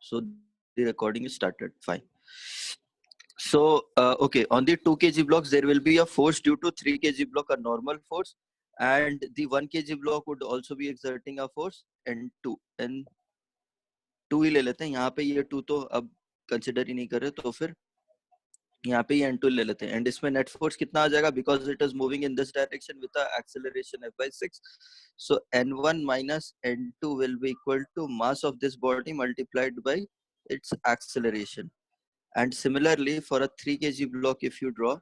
So the recording is started. Fine. So okay, on the 2 kg blocks there will be a force due to 3 kg block, a normal force, and the 1 kg block would also be exerting a force N2. N2 ही ले लेते हैं, यहाँ पे ये 2 तो अब consider ही नहीं कर रहे, तो फिर यहाँ पे N2 ले लेते हैं. एंड इसमें नेट फोर्स कितना आ जाएगा, because it is moving in this direction with acceleration f/6. So N1 minus N2 will be equal to mass of this body multiplied by its acceleration. And similarly, for a 3 kg block, if you draw,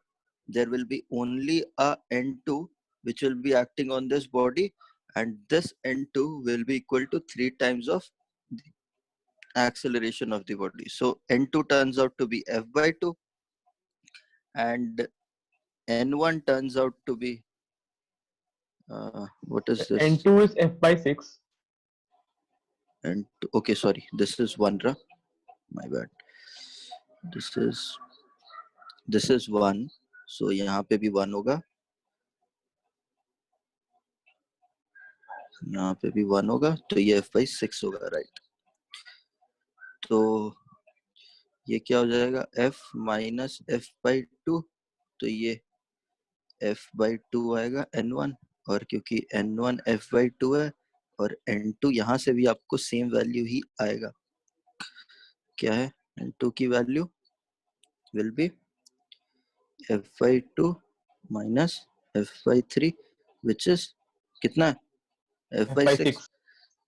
there will be only a N2 which will be acting on this body, and this N2 will be equal to 3 times of the acceleration of the body. So N2 turns out to be F/2, and N1 turns out to be what is this? N2 is F/6. And okay, sorry, this is 1, my bad. This is 1, so यहाँ पे भी 1 होगा, यहाँ पे भी 1 होगा, तो ये F/6 होगा, राइट. तो ये क्या हो जाएगा, F minus F/2, तो ये F/2 आएगा N1, और क्योंकि N1 F/2 है और N2 यहाँ से भी आपको सेम वैल्यू ही आएगा. क्या है N2 की value will be F/2 minus F/3, which is कितना है, F/6.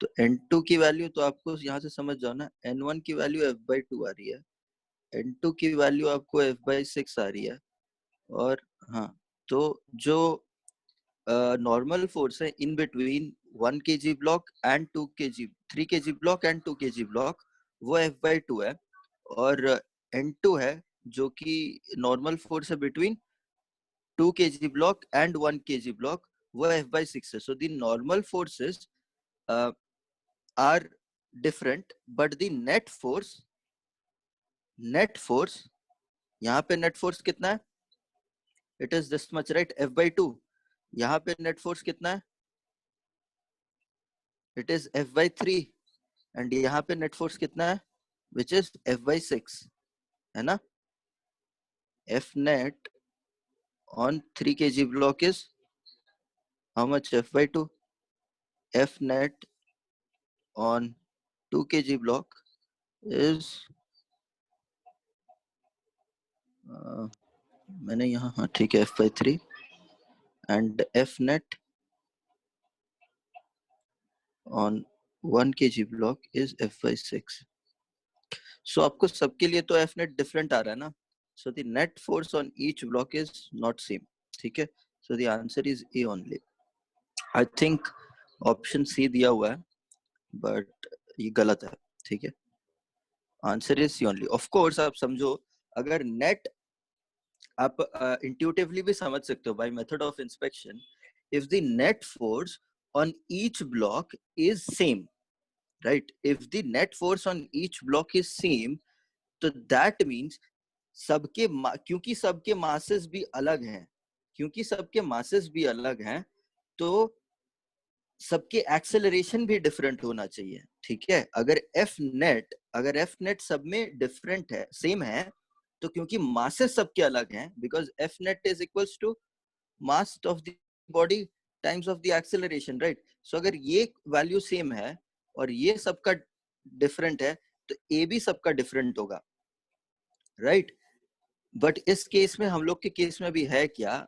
तो N2 की वैल्यू तो आपको यहाँ से समझ जाओ ना, N1 की वैल्यू F/2 आ रही है, N2 की वैल्यू आपको F/6 आ रही है. और हाँ, तो जो नॉर्मल फोर्स है in between 1 kg block and 2 kg 3 kg block and 2 kg block, वो F/2 है, और N2 है जो कि नॉर्मल फोर्स है between 2 kg block and 1 kg block, वो F/6 है. So the normal forces are different, but the net force यहाँ पे net force कितना है, it is this much, right, F/2. यहाँ पे net force कितना है, it is F/3, and यहाँ पे net force कितना है, which is F/6, है ना. F net on 3 kg block is how much, F/2. F net on 2 kg block is मैंने यहाँ, हाँ ठीक है, F/3, and F net on 1 kg block is F/6. So आपको सबके लिए तो F net different आ रहा है ना. So the net force on each block is not same. ठीक है. So the answer is A only. I think option C दिया हुआ है, but ये गलत है. ठीक है. Answer is C only. Of course आप समझो, अगर net आप intuitively भी समझ सकते हो by method of inspection, if the net force on each block is same, right, if the net force on each block is same, तो that means सबके क्योंकि सबके masses भी अलग हैं, तो सबके acceleration भी different होना चाहिए. ठीक है. अगर F net सब में different है, same है, तो क्योंकि masses सबके अलग हैं, because F net is equals to mass of the body times of the acceleration, right. So अगर ये value same है और ये सबका different है, तो A भी सबका different होगा, right. But इस केस में, हम लोग के केस में भी है क्या,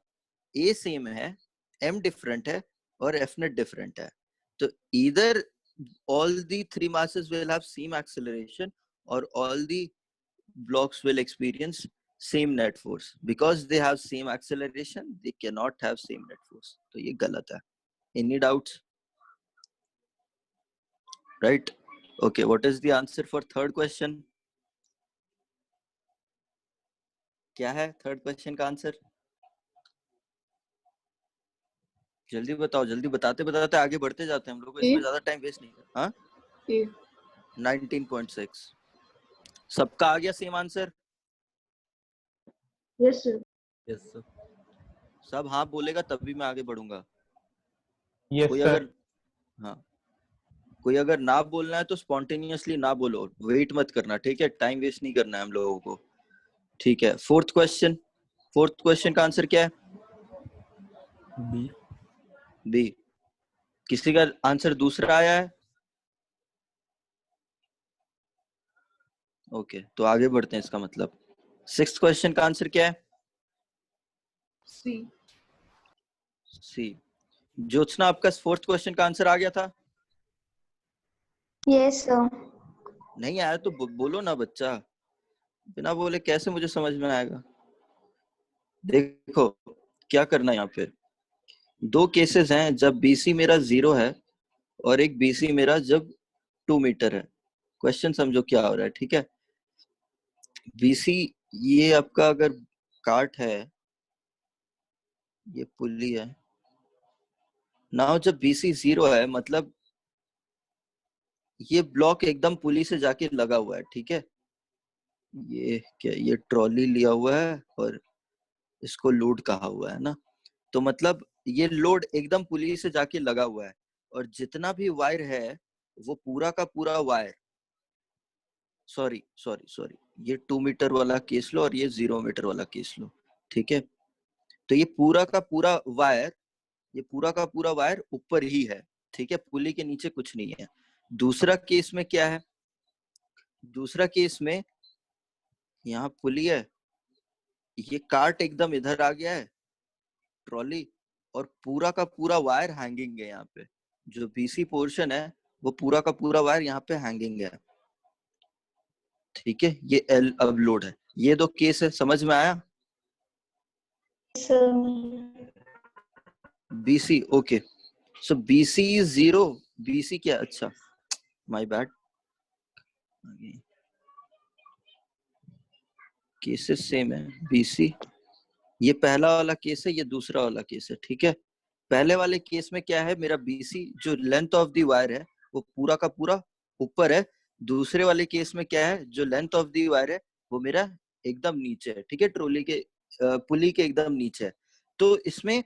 A same है, M different है और F net different है. तो either all the 3 masses will have same acceleration or all the blocks will experience same net force. Because they have same acceleration, they cannot have same net force. तो ये गलत है. Any doubts? Right? Okay, what is the answer for third question? क्या है third question का answer? जल्दी बताओ, जल्दी बताते बताते आगे बढ़ते जाते हैं हम लोग, इसमें ज्यादा टाइम वेस्ट नहीं कर. हाँ, 19.6. सबका आ गया same answer? Yes sir. Yes sir. सब हाँ बोलेगा तभी मैं आगे बढ़ूंगा. यस कोई सर. अगर हाँ कोई अगर ना बोलना है तो स्पॉन्टेनियसली ना बोलो, वेट मत करना, ठीक है? टाइम वेस्ट नहीं करना है हम लोगों को, ठीक है? फोर्थ क्वेश्चन का आंसर क्या है? बी। बी। किसी का आंसर दूसरा आया है? ओके, तो आगे बढ़ते हैं। इसका मतलब सिक्स्थ क्वेश्चन का आंसर क्या है? सी। सी। ज्योत्सना, आपका फोर्थ क्वेश्चन का आंसर आ गया था? Yes sir. नहीं आया तो बोलो ना बच्चा, बिना बोले कैसे मुझे समझ में आएगा? देखो क्या करना है यहाँ पे, दो केसेस हैं जब बीसी मेरा 0 है और एक बीसी मेरा जब 2 मीटर है। क्वेश्चन समझो क्या हो रहा है, ठीक है? बीसी ये आपका अगर काट है, ये पुली है ना, जब बीसी 0 है मतलब ये ब्लॉक एकदम पुली से जाके लगा हुआ है, ठीक है? ये क्या, ये ट्रॉली लिया हुआ है और इसको लोड कहा हुआ है ना, तो मतलब ये लोड एकदम पुली से जाके लगा हुआ है और जितना भी वायर है वो पूरा का पूरा वायर, सॉरी सॉरी सॉरी, ये 2 मीटर वाला केस लो और ये 0 मीटर वाला केस लो, ठीक है? तो ये पूरा का पूरा वायर, ये पूरा का पूरा वायर ऊपर ही है, ठीक है? पुली के नीचे कुछ नहीं है। दूसरा केस में क्या है? दूसरा केस में यहाँ पुली है, ये कार्ट एकदम इधर आ गया है, ट्रॉली, और पूरा का पूरा वायर हैंगिंग है यहाँ पे। जो बीसी पोर्शन है वो पूरा का पूरा वायर यहाँ पे हैंगिंग है, ठीक है? ये एल अब लोड है। ये दो केस है, समझ में आया? Sir. BC, okay. So BC is 0, BC क्या, अच्छा माय बैड, केसेस सेम है। बीसी ये पहला वाला केस है, ये दूसरा वाला केस है, ठीक है? पहले वाले केस में क्या है, मेरा बीसी जो लेंथ ऑफ द वायर है वो पूरा का पूरा ऊपर है। दूसरे वाले केस में क्या है, जो लेंथ ऑफ द वायर है वो मेरा एकदम नीचे है, ठीक है? ट्रोली के पुली के एकदम नीचे है। तो इसमें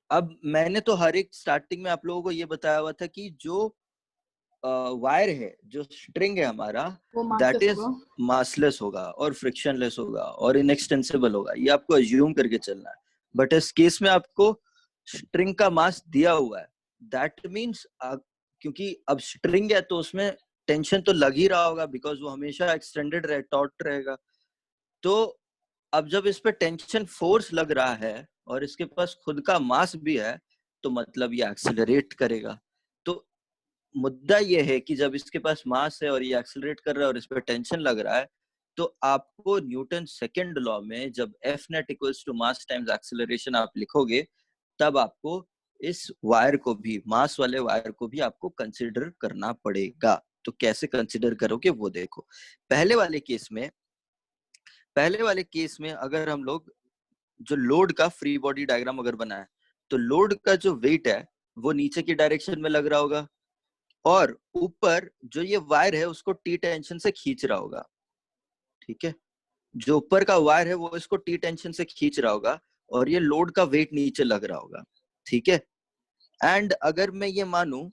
अब मैंने तो हर एक स्टार्टिंग में आप लोगों को ये बताया हुआ था कि जो वायर है, जो स्ट्रिंग है हमारा, वो दैट मासलेस इज होगा। मासलेस होगा और फ्रिक्शनलेस होगा और इनएक्सटेंसिबल होगा, ये आपको अज्यूम करके चलना है। बट इस केस में आपको स्ट्रिंग का मास दिया हुआ है, दैट मीन्स क्योंकि अब स्ट्रिंग है तो उसमें टेंशन तो लग ही रहा होगा, बिकॉज वो हमेशा एक्सटेंडेड रहे, टॉट रहेगा। तो अब जब इस पे टेंशन फोर्स लग रहा है और इसके पास खुद का मास भी है, तो मतलब ये एक्सेलरेट करेगा। तो मुद्दा ये है कि जब इसके पास मास है और ये एक्सेलरेट कर रहा है और इस पे टेंशन लग रहा है, तो आपको न्यूटन सेकंड लॉ में जब F net equals to mass times acceleration आप लिखोगे, तब आपको इस वायर को भी, मास वाले वायर को भी आपको कंसिडर करना पड़ेगा। तो कैसे कंसिडर करोगे वो देखो। पहले वाले केस में अगर हम लोग जो लोड का फ्री बॉडी डायग्राम अगर बनाए, तो लोड का जो वेट है वो नीचे की डायरेक्शन में लग रहा होगा और ऊपर जो ये वायर है उसको टी टेंशन से खींच रहा होगा, ठीक है? जो ऊपर का वायर है वो इसको टी टेंशन से खींच रहा होगा और ये लोड का वेट नीचे लग रहा होगा, ठीक है? एंड अगर मैं ये मानूं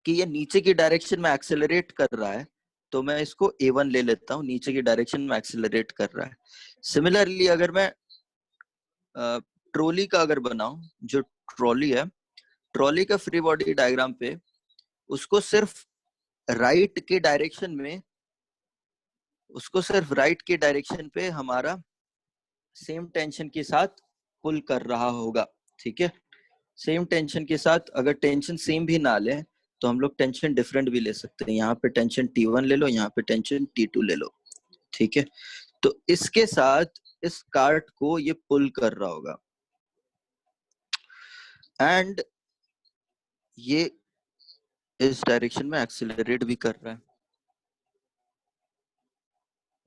कि ये नीचे की डायरेक्शन में एक्सेलरेट कर रहा है, तो मैं इसको A1 ले लेता हूँ, नीचे की डायरेक्शन में एक्सेलरेट कर रहा है। सिमिलरली अगर मैं ट्रॉली का अगर बनाऊं, जो ट्रॉली है, ट्रॉली का फ्री बॉडी डायग्राम पे उसको सिर्फ राइट के डायरेक्शन में, उसको सिर्फ राइट के डायरेक्शन पे हमारा सेम टेंशन के साथ पुल कर रहा होगा, ठीक है? सेम टेंशन के साथ, अगर टेंशन सेम भी ना ले तो हम लोग टेंशन डिफरेंट भी ले सकते हैं। यहाँ पे टेंशन T1 ले लो, यहाँ पे टेंशन T2 ले लो, ठीक है? तो इसके साथ इस कार्ट को ये पुल कर रहा होगा एंड ये इस डायरेक्शन में एक्सेलरेट भी कर रहा है,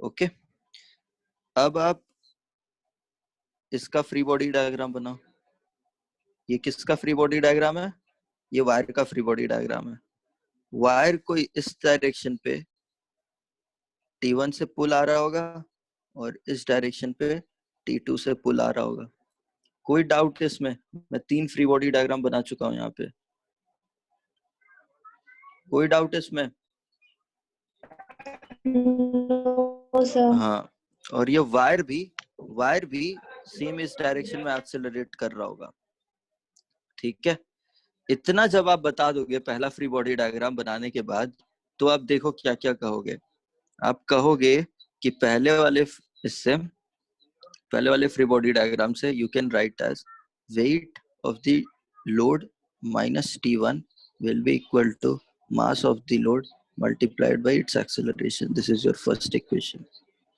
ओके? अब आप इसका फ्री बॉडी डायग्राम बनाओ। ये किसका फ्री बॉडी डायग्राम है? ये वायर का फ्री बॉडी डायग्राम है। वायर को इस डायरेक्शन पे T1 से पुल आ रहा होगा और इस डायरेक्शन पे T2 से पुल आ रहा होगा। कोई डाउट इसमें? मैं 3 फ्री बॉडी डायग्राम बना चुका हूँ यहाँ पे। कोई डाउट इसमें? No, sir. हाँ, और ये वायर भी सेम इस डायरेक्शन में एक्सेलरेट कर रहा होगा, ठीक है। इतना जब आप बता दोगे पहला फ्री बॉडी डायग्राम बनाने के बाद, तो आप देखो क्या क्या कहोगे। आप कहोगे कि पहले वाले फ्री बॉडी डायग्राम से you can write as weight of the load minus T1 will be equal to mass of the load multiplied by its acceleration. This is your first equation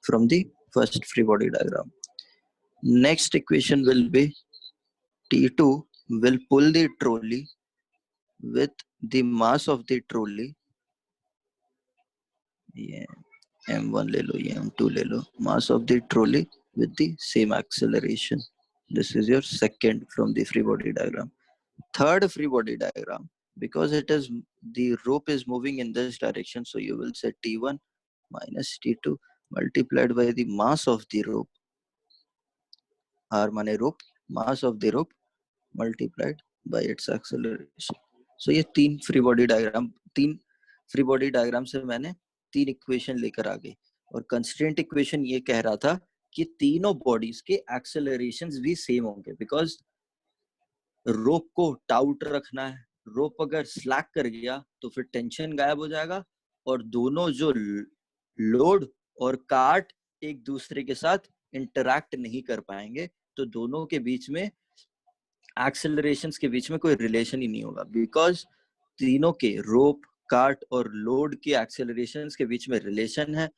from the first free body diagram. Next equation will be T2 will pull the trolley with the mass of the trolley, ये M1 ले लो, ये M2 ले लो, mass of the trolley with the same acceleration. This is your second from the free body diagram. Third free body diagram, because the rope is moving in this direction, so you will say T1 minus T2 multiplied by the mass of the rope, R माने rope, mass of the rope multiplied by its acceleration. So ये तीन free body diagram से मैंने तीन equation लेकर आ गई, और constraint equation ये कह रहा था कि तीनों बॉडीज के एक्सेलरेशंस भी सेम होंगे, बिकॉज रोप को टाउट रखना है। रोप अगर स्लैक कर गया तो फिर टेंशन गायब हो जाएगा, और दोनों जो लोड और कार्ट एक दूसरे के साथ इंटरैक्ट नहीं कर पाएंगे, तो दोनों के बीच में एक्सेलरेशंस के बीच में कोई रिलेशन ही नहीं होगा, बिकॉज तीनों के रोप, कार्ट और लोड के एक्सेलरेशंस के बीच में रिलेशन है,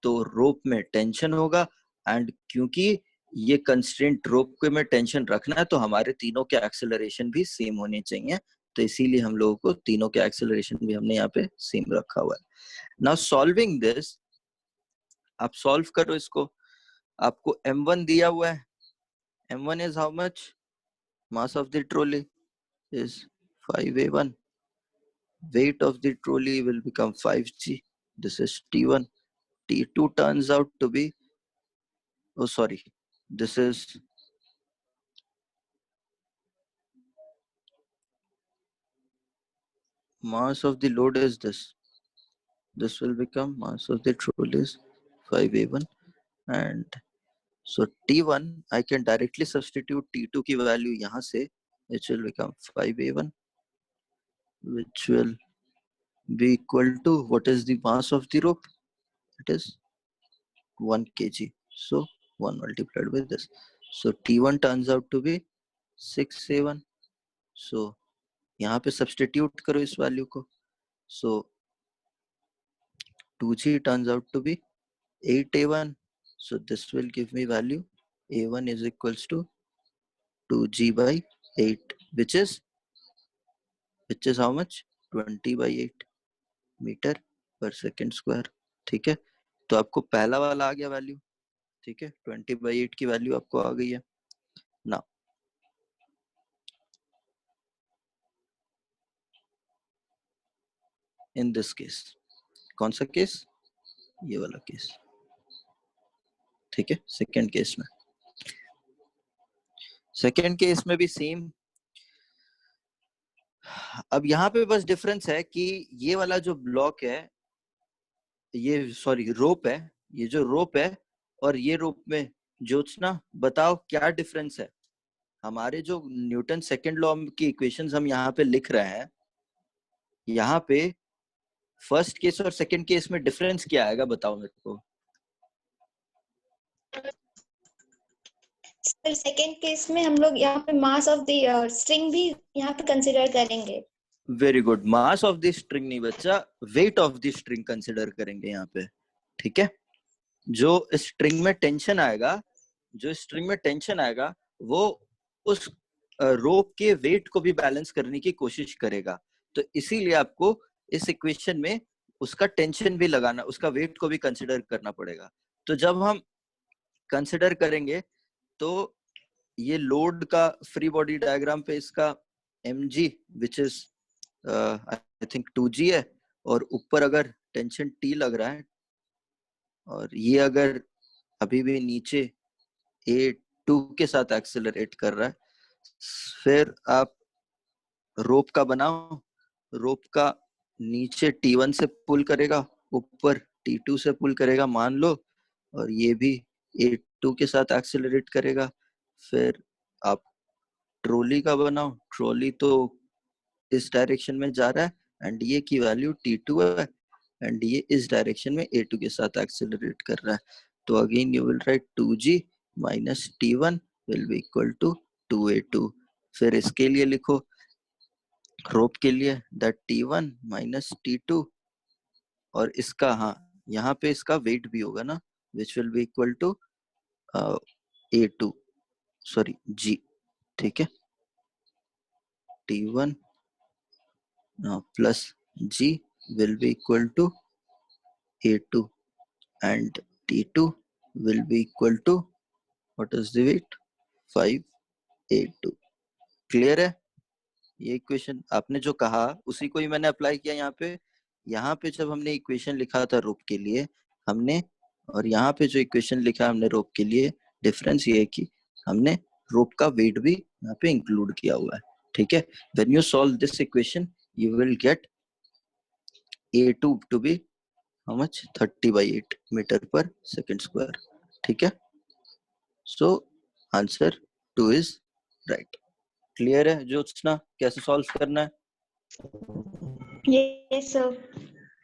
तो रोप में टेंशन होगा, एंड क्योंकि ये कंस्ट्रेंट रोप के में टेंशन रखना है, तो हमारे तीनों के एक्सेलरेशन भी सेम होने चाहिए, तो इसीलिए हम लोगों को तीनों के एक्सेलरेशन भी हमने यहाँ पे सेम रखा हुआ है। नाउ सॉल्विंग दिस, आप सॉल्व करो इसको। आपको M1 दिया हुआ है, M1 is how much? Mass of the trolley is 5A1. Weight of the trolley will become 5G. This is T1. T2 turns out to be, oh sorry, this is mass of the load is this. This will become mass of the trolley is 5A1, and so T1 I can directly substitute T2 की value यहाँ से, which will become 5A1, which will be equal to, what is the mass of the rope? It is 1 kg. So 1 multiplied by this. So T1 turns out to be 6A1. So यहाँ पे substitute करो इस value को. So 2G turns out to be 8A1. So this will give me value A1 is equals to 2G by 8, which is how much? 20 by 8 metre पर second square, ठीक है। तो आपको पहला वाला आ गया वैल्यू, ठीक है, 20/8 की वैल्यू आपको आ गई है। नाउ इन दिस केस, कौन सा केस? ये वाला केस, ठीक है। सेकेंड केस में भी सेम। अब यहाँ पे बस डिफरेंस है कि ये वाला जो ब्लॉक है, ये सॉरी रोप है, ये जो रोप है और ये रोप में, ज्योत्सना बताओ क्या डिफरेंस है? हमारे जो न्यूटन सेकेंड लॉ की इक्वेशंस हम यहाँ पे लिख रहे हैं, यहाँ पे फर्स्ट केस और सेकेंड केस में डिफरेंस क्या आएगा, बताओ मेरे को। सर सेकेंड केस में हम लोग यहाँ पे मास ऑफ द स्ट्रिंग भी यहाँ पे कंसीडर करेंगे। Very good, mass of the string नहीं बच्चा, wait of the string consider करेंगे यहाँ पे, ठीक है। जो स्ट्रिंग में टेंशन आएगा, वो उस रोप के वेट को भी बैलेंस करने की कोशिश करेगा, तो इसीलिए आपको इस इक्वेशन में उसका टेंशन भी लगाना, उसका वेट को भी कंसीडर करना पड़ेगा। तो जब हम कंसीडर करेंगे, तो ये लोड का फ्री बॉडी डायग्राम पे इसका mg which is I think 2g है, और ऊपर अगर टेंशन T लग रहा है, और ये अगर अभी भी नीचे A2 के साथ एक्सेलरेट कर रहा है, फिर आप रोप का बनाओ, रोप का नीचे T1 से पुल करेगा, ऊपर T2 से पुल करेगा मान लो, और ये भी A2 के साथ एक्सेलरेट करेगा। फिर आप ट्रॉली का बनाओ, ट्रॉली तो इस डायरेक्शन में जा रहा है एंड ये की वैल्यू T2 है एंड ये इस डायरेक्शन में A2 के साथ एक्सेलरेट कर रहा है। तो again you will write 2G minus T1 will be equal to 2A2। फिर इसके लिए लिखो रोप के लिए दैट T1 माइनस T2, और इसका हाँ यहाँ पे इसका वेट भी होगा ना, which will be equal to A2 sorry G। ठीक है, T1 plus G will be equal to A2 and T2 will be equal to what is the weight 5A2। Clear है? ये इक्वेशन आपने जो कहा उसी को ही मैंने अप्लाई किया यहाँ पे। यहाँ पे जब हमने इक्वेशन लिखा था रोप के लिए हमने, और यहाँ पे जो इक्वेशन लिखा हमने रोप के लिए, डिफरेंस ये है कि हमने रोप का वेट भी यहाँ पे इंक्लूड किया हुआ है। ठीक है, when you solve this equation you will get A2 to be how much 30/8 meter per second square। ठीक है, so answer 2 is right। Clear है ज्योत्सना कैसे सॉल्व करना है? Yes, sir.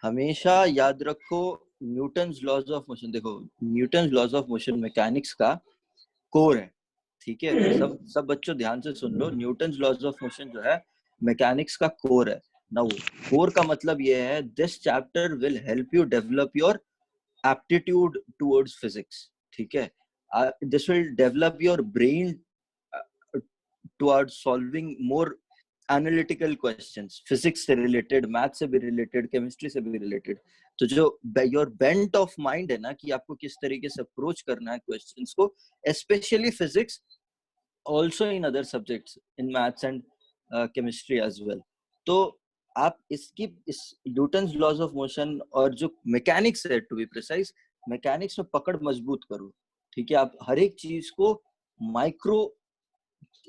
हमेशा याद रखो न्यूटन्स लॉज ऑफ मोशन। देखो Newton's laws of motion mechanics का कोर है। ठीक है, सब बच्चों ध्यान से सुन लो, न्यूटन्स लॉज ऑफ मोशन जो है मैकेनिक्स का कोर है ना। वो कोर का मतलब ये है this chapter will help you develop your aptitude towards physics। ठीक है, this will develop your brain towards solving more analytical questions, physics से related, math से भी related, chemistry से भी related। तो जो your bent of mind है ना कि आपको किस तरीके से approach करना है questions को, especially physics, also in other subjects in maths and chemistry as well। तो आप इसकी इस न्यूटन्स लॉज ऑफ मोशन और जो मैकेनिक्स है टू बी प्रिसाइज, मैकेनिक्स में पकड़ मजबूत करो। ठीक है, आप हर एक चीज को माइक्रो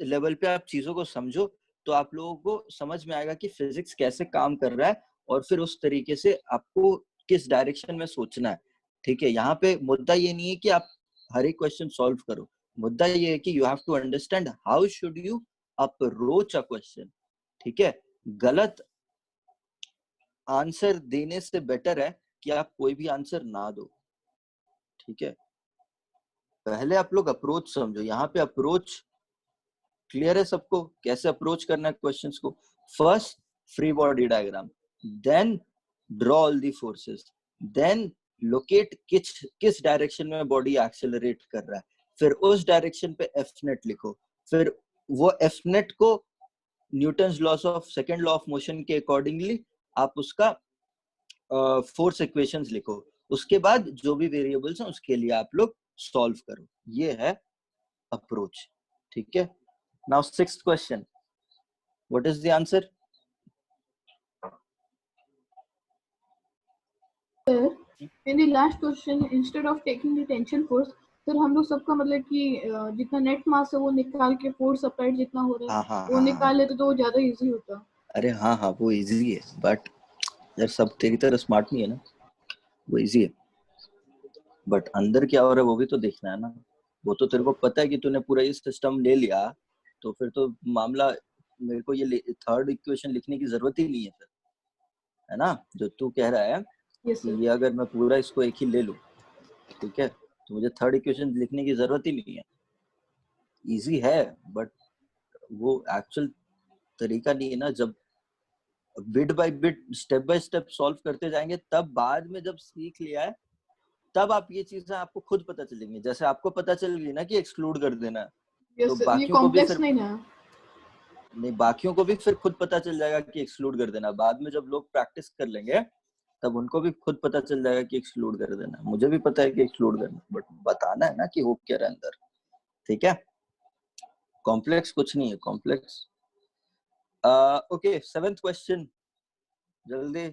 लेवल पे आप चीजों को समझो तो आप लोगों को समझ में आएगा कि फिजिक्स कैसे काम कर रहा है और फिर उस तरीके से आपको किस डायरेक्शन में सोचना है। ठीक है, यहाँ पे मुद्दा ये नहीं है कि आप हर एक क्वेश्चन सॉल्व करो, मुद्दा ये है कि you have to understand how should you approach a question. ठीक है, गलत आंसर देने से बेटर है कि आप कोई भी आंसर ना दो। ठीक है, पहले आप लोग अप्रोच समझो। यहाँ पे अप्रोच क्लियर है सबको कैसे अप्रोच करना है क्वेश्चंस को? First free body diagram, then draw all the forces, then locate किस डायरेक्शन में बॉडी एक्सेलरेट कर रहा है, फिर उस डायरेक्शन पे एफ नेट लिखो, फिर वो एफ नेट को Newton's loss of second law of motion के अकॉर्डिंगली आप उसका फोर्स इक्वेशंस लिखो, उसके बाद जो भी वेरिएबल्स हैं उसके लिए आप लोग सॉल्व करो। ये है अप्रोच। ठीक है, now sixth question, what is the answer? Sir, in the last question, instead of taking the tension force, sir हम लोग सबका मतलब कि जितना नेट मास है वो निकाल के फोर्स अप्लाइड जितना हो रहा है वो निकाल लेते तो वो ज्यादा इजी होता। अरे हाँ हाँ वो इजी है, बट यार सब तेरी तरह स्मार्ट नहीं है ना, वो इजी है बट अंदर क्या हो रहा है वो भी तो देखना है ना। वो तो तेरे को पता है कि तूने पूरा ये सिस्टम ले लिया तो फिर तो मामला, मेरे को ये थर्ड इक्वेशन लिखने की जरूरत ही नहीं है फिर, है ना? जो तू कह रहा है कि ये अगर मैं पूरा इसको एक ही ले लूं, ठीक है, तो मुझे थर्ड इक्वेशन लिखने की जरूरत ही नहीं है। इजी है बट वो एक्चुअल तरीका नहीं है ना। जब bit by bit step by step solve करते जाएंगे तब बाद में जब सीख लिया है तब आप ये चीजें आपको खुद पता चलेंगी। जैसे आपको पता चल गई ना कि एक्सक्लूड कर देना है, तो बाकियों को भी फिर नहीं, बाकियों को भी फिर खुद पता चल जाएगा कि एक्सक्लूड कर देना। बाद में जब लोग प्रैक्टिस कर लेंगे तब उनको भी खुद पता चल जाएगा कि एक्सक्लूड कर देना। मुझे भी पता है कि एक्सक्लूड करना, बट बताना है ना कि हो क्या रहा है अंदर। ठीक है, कॉम्प्लेक्स कुछ नहीं है कॉम्प्लेक्स। ओके, सेवेंथ क्वेश्चन, जल्दी।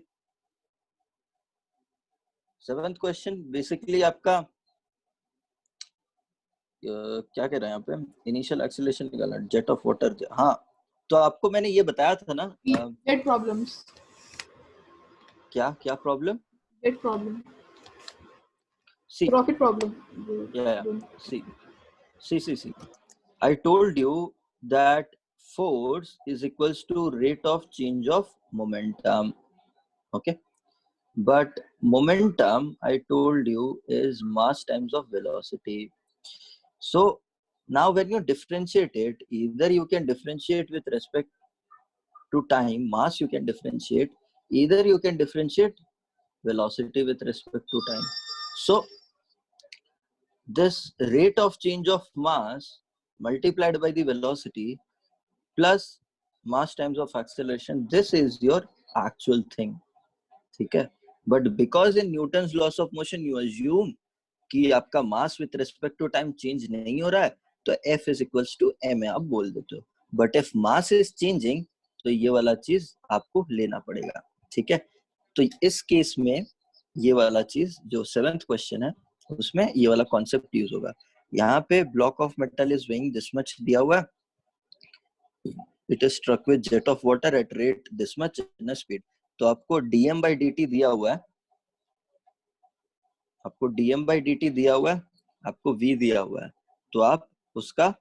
सेवेंथ क्वेश्चन बेसिकली आपका क्या कह रहे हैं यहाँ पे, इनिशियल एक्सेलरेशन निकालना, जेट ऑफ वाटर। हाँ, तो आपको मैंने ये बताया था ना, जेट प्रॉब्लम्स। क्या क्या problem? Jet problem, see rocket problem. yeah see I told you that force is equals to rate of change of momentum. Okay, but momentum, I told you, is mass times of velocity. So now when you differentiate it, either you can differentiate with respect to time, mass you can differentiate, either you can differentiate velocity with respect to time. So this rate of change of mass multiplied by the velocity plus mass times of acceleration, this is your actual thing. ठीक है, but because in Newton's laws of motion you assume कि आपका mass with respect to time change नहीं हो रहा है, तो F is equals to m आप बोल देते हो, but if mass is changing तो ये वाला चीज आपको लेना पड़ेगा. ठीक है, तो इस केस में ये वाला चीज जो 7th क्वेश्चन है उसमें ये वाला कॉन्सेप्ट यूज होगा. यहाँ पे block of metal is weighing this much दिया हुआ है, it is struck with jet of water at rate this much in speed. तो आपको dm by dt दिया हुआ है, आपको dm by dt दिया हुआ है, आपको v दिया हुआ है, तो आप उसका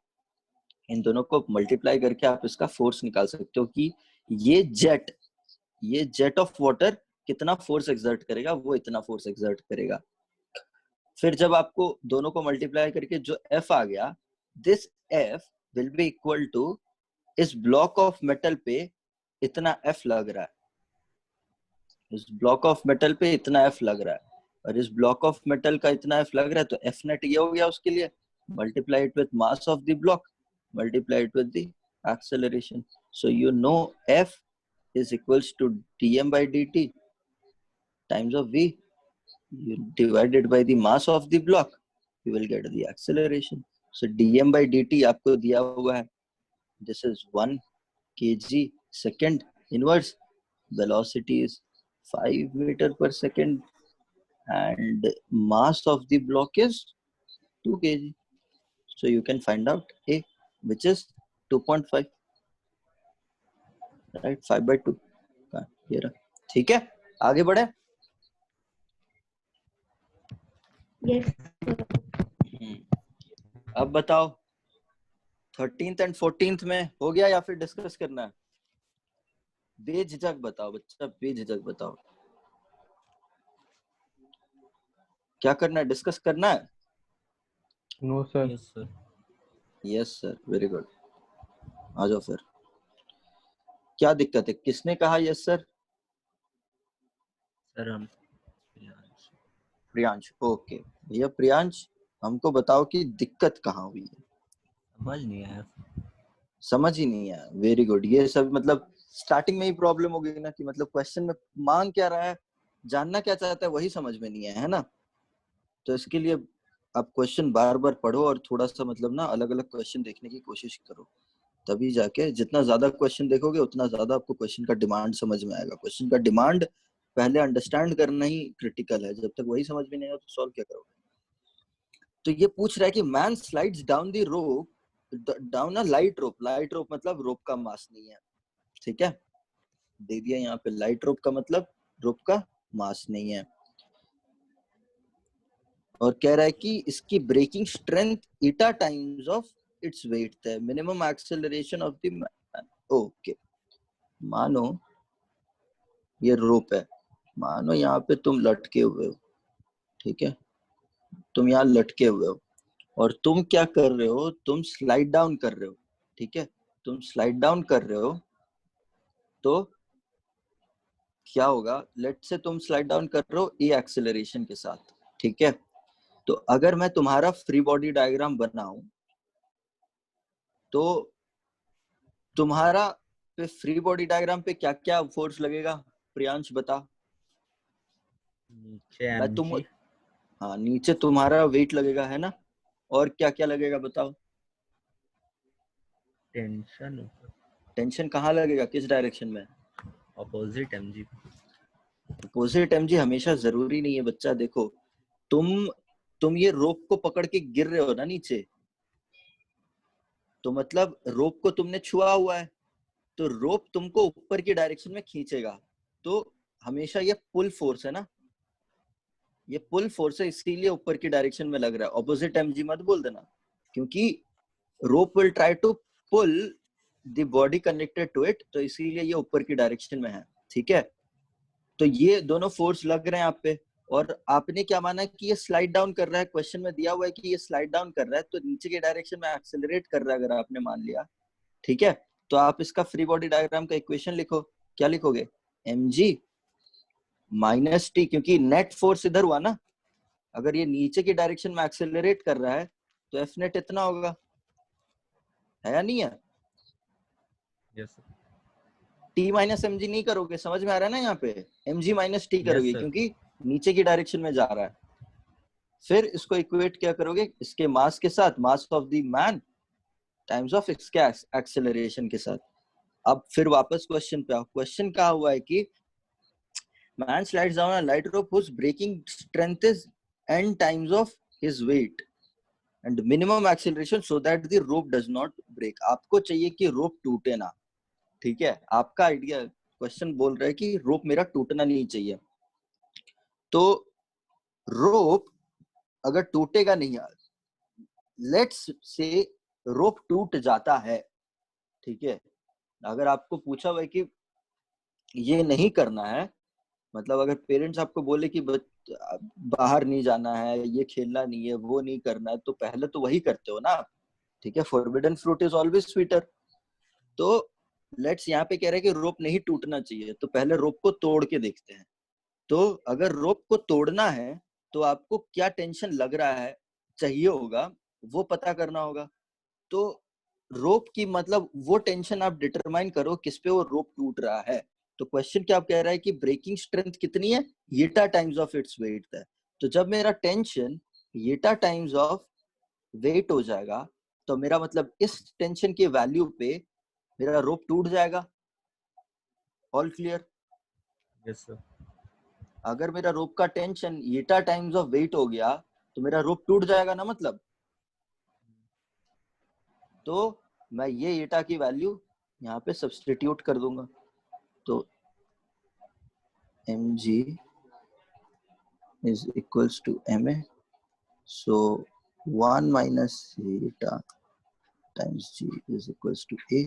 इन दोनों को मल्टीप्लाई करके आप इसका फोर्स निकाल सकते हो कि ये जेट ऑफ वाटर कितना फोर्स एक्सर्ट करेगा, वो इतना फोर्स एक्सर्ट करेगा. फिर जब आपको दोनों को मल्टीप्लाई करके जो F आ गया, this F will be equal to इस ब्लॉक ऑफ मेटल पे इतना F लग रहा है, इस ब्लॉक ऑफ मेटल पे इतना F लग रहा है, और इस ब्लॉक ऑफ मेटल का इतना F लग रहा है, तो F नेट ये हो गया उसके लिए, multiply it with mass of the block, multiply it with the acceleration. So you know F is equals to dm by dt times of v, you divided by the mass of the block, you will get the acceleration. So dm by dt आपको दिया हुआ है, this is 1 kg second inverse, velocity is 5 meter per second, and mass of the block is 2 kg. So you can find out A, which is 2.5, right? 5 by 2. ये रहा. ठीक है, आगे बढ़े. Yes. अब बताओ 13th and 14th में हो गया या फिर डिस्कस करना है? बेझिझक बताओ बच्चा, बेझिझक बताओ क्या करना है, डिस्कस करना है? No sir. Yes sir. Yes sir, very good. आ जाओ फिर. क्या दिक्कत है, किसने कहा यस सर? सर हम प्रियांश. ओके भैया प्रियांश, हमको बताओ कि दिक्कत कहाँ हुई है. समझ नहीं आया. समझ ही नहीं आया. Very good. ये सब मतलब स्टार्टिंग में ही प्रॉब्लम हो गई ना, कि मतलब क्वेश्चन में मांग क्या रहा है, जानना क्या चाहता है, वही समझ में नहीं आया है ना. तो इसके लिए आप क्वेश्चन बार बार पढ़ो और थोड़ा सा मतलब ना अलग अलग क्वेश्चन देखने की कोशिश करो, तभी जाके जितना ज्यादा क्वेश्चन देखोगे उतना ज्यादा आपको क्वेश्चन का डिमांड समझ में आएगा. क्वेश्चन का डिमांड पहले अंडरस्टैंड करना ही क्रिटिकल है. जब तक वही समझ में नहीं आएगा तो सॉल्व क्या करोगे. तो ये पूछ रहा है कि man slides down the rope, down a light rope. Light rope मतलब रोप का मास नहीं है. ठीक है, दे दिया यहाँ पे लाइट रोप का मतलब रोप का मास नहीं है, और कह रहा है कि इसकी breaking strength eta times of its weight है, minimum acceleration of the. Okay, मानो ये रोप है, मानो यहाँ पे तुम लटके हुए हो. ठीक है, तुम यहाँ लटके हुए हो और तुम क्या कर रहे हो, तुम स्लाइड डाउन कर रहे हो. ठीक है, तुम स्लाइड डाउन कर रहे हो तो क्या होगा, लेट से तुम स्लाइड डाउन कर रहे हो ए एक्सेलरेशन के साथ. ठीक है, तो अगर मैं तुम्हारा फ्री बॉडी डायग्राम बनाऊं तो तुम्हारा पे फ्री बॉडी डायग्राम पे क्या क्या फोर्स लगेगा, प्रियांश बता. नीचे मैं तुम mg, हाँ, नीचे तुम्हारा वेट लगेगा है ना, और क्या क्या लगेगा बताओ. टेंशन टेंशन कहाँ लगेगा, किस डायरेक्शन में? Opposite mg. अपोजिट mg हमेशा जरूरी नहीं है बच्चा. देखो तुम ये रोप को पकड़ के गिर रहे हो ना नीचे, तो मतलब रोप को तुमने छुआ हुआ है, तो रोप तुमको ऊपर की डायरेक्शन में खींचेगा. तो हमेशा ये पुल फोर्स है ना, ये पुल फोर्स है, इसीलिए ऊपर की डायरेक्शन में लग रहा है। ऑपोजिट mg मत बोल देना, क्योंकि rope will try to pull the body connected to it, तो इसीलिए ये ऊपर की डायरेक्शन में है। ठीक है, तो ये दोनों फोर्स लग रहे हैं आप पे, और आपने क्या माना कि ये स्लाइड डाउन कर रहा है, क्वेश्चन में दिया हुआ है कि ये स्लाइड डाउन कर रहा है, तो नीचे के डायरेक्शन में एक्सेलरेट कर रहा है अगर आपने मान लिया। ठीक है, तो आप इसका फ्री बॉडी डायग्राम का इक्वेशन लिखो। क्या लिखोगे? mg माइनस टी, क्योंकि नेट फोर्स इधर हुआ ना, अगर ये नीचे की डायरेक्शन में एक्सेलरेट कर रहा है तो एफ नेट इतना होगा, है या नहीं है? Yes sir. T minus M G नहीं करोगे, समझ में आ रहा है ना? यहाँ पे एम जी माइनस टी करोगे, sir. क्योंकि नीचे की डायरेक्शन में जा रहा है। फिर इसको इक्वेट क्या करोगे? इसके मास के साथ, mass of the man times of इसके एक्सेलरेशन के साथ। अब फिर वापस क्वेश्चन पे आओ। क्वेश्चन क्या हुआ है कि man slides down a light rope whose breaking strength is n times of his weight and minimum acceleration so that the rope does not break। आपको चाहिए कि रोप टूटे ना। ठीक है, आपका आइडिया, क्वेश्चन बोल रहा है कि रोप मेरा टूटना नहीं चाहिए। तो रोप अगर टूटेगा नहीं, लेट्स से रोप टूट जाता है, ठीक है, अगर आपको पूछा हुआ है कि ये नहीं करना है, मतलब अगर पेरेंट्स आपको बोले कि बाहर नहीं जाना है, ये खेलना नहीं है, वो नहीं करना है, तो पहले तो वही करते हो ना। ठीक है, forbidden fruit is always sweeter. तो लेट्स यहाँ पे कह रहे हैं कि रोप नहीं टूटना चाहिए, तो पहले रोप को तोड़ के देखते हैं। तो अगर रोप को तोड़ना है तो आपको क्या टेंशन लग रहा है, चाहिए होगा, वो पता करना होगा। तो रोप की मतलब वो टेंशन आप डिटरमाइन करो किस पे वो रोप टूट रहा है। तो क्वेश्चन क्या आप कह रहा है कि ब्रेकिंग स्ट्रेंथ कितनी है? येटा टाइम्स ऑफ इट्स वेट है। तो जब मेरा टेंशन येटा टाइम्स ऑफ वेट हो जाएगा, तो मेरा मतलब इस टेंशन की वैल्यू पे मेरा रोप टूट जाएगा। All clear? Yes sir. अगर मेरा रोप का टेंशन येटा टाइम्स ऑफ वेट हो गया तो मेरा रोप टूट जाएगा ना, मतलब। तो मैं ये येटा की वैल्यू यहाँ पे सब्स्टिट्यूट कर दूंगा। तो mg is equals to ma, so 1 minus eta times g is equals to a।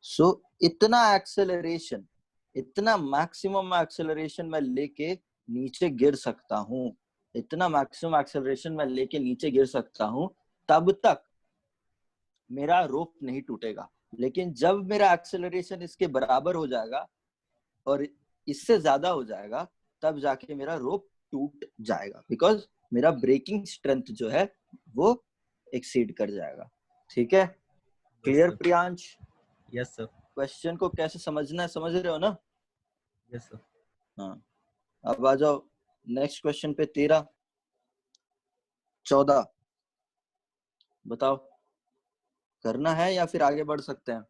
so इतना एक्सेलरेशन, इतना मैक्सिमम एक्सेलरेशन मैं लेके नीचे गिर सकता हूँ, इतना मैक्सिमम एक्सेलरेशन मैं लेके नीचे गिर सकता हूँ, तब तक मेरा रोप नहीं टूटेगा। लेकिन जब मेरा एक्सेलरेशन इसके बराबर हो जाएगा और इससे ज्यादा हो जाएगा, तब जाके मेरा रोप टूट जाएगा, बिकॉज मेरा ब्रेकिंग स्ट्रेंथ जो है वो एक्सीड कर जाएगा। ठीक है, clear Priyansh? Yes sir. Question को कैसे समझना है, समझ रहे हो ना? Yes sir. हाँ, अब आ जाओ नेक्स्ट क्वेश्चन पे। 13, 14 बताओ, करना है या फिर आगे बढ़ सकते हैं?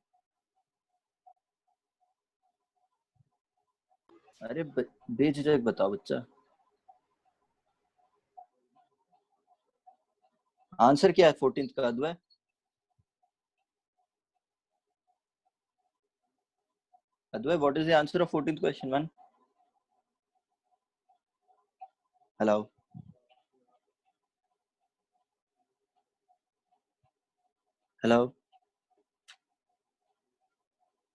अरे बेझिझक बताओ बच्चा, आंसर क्या है 14th का? Advait, Advai, what is the answer of 14th question, man? Hello. Hello.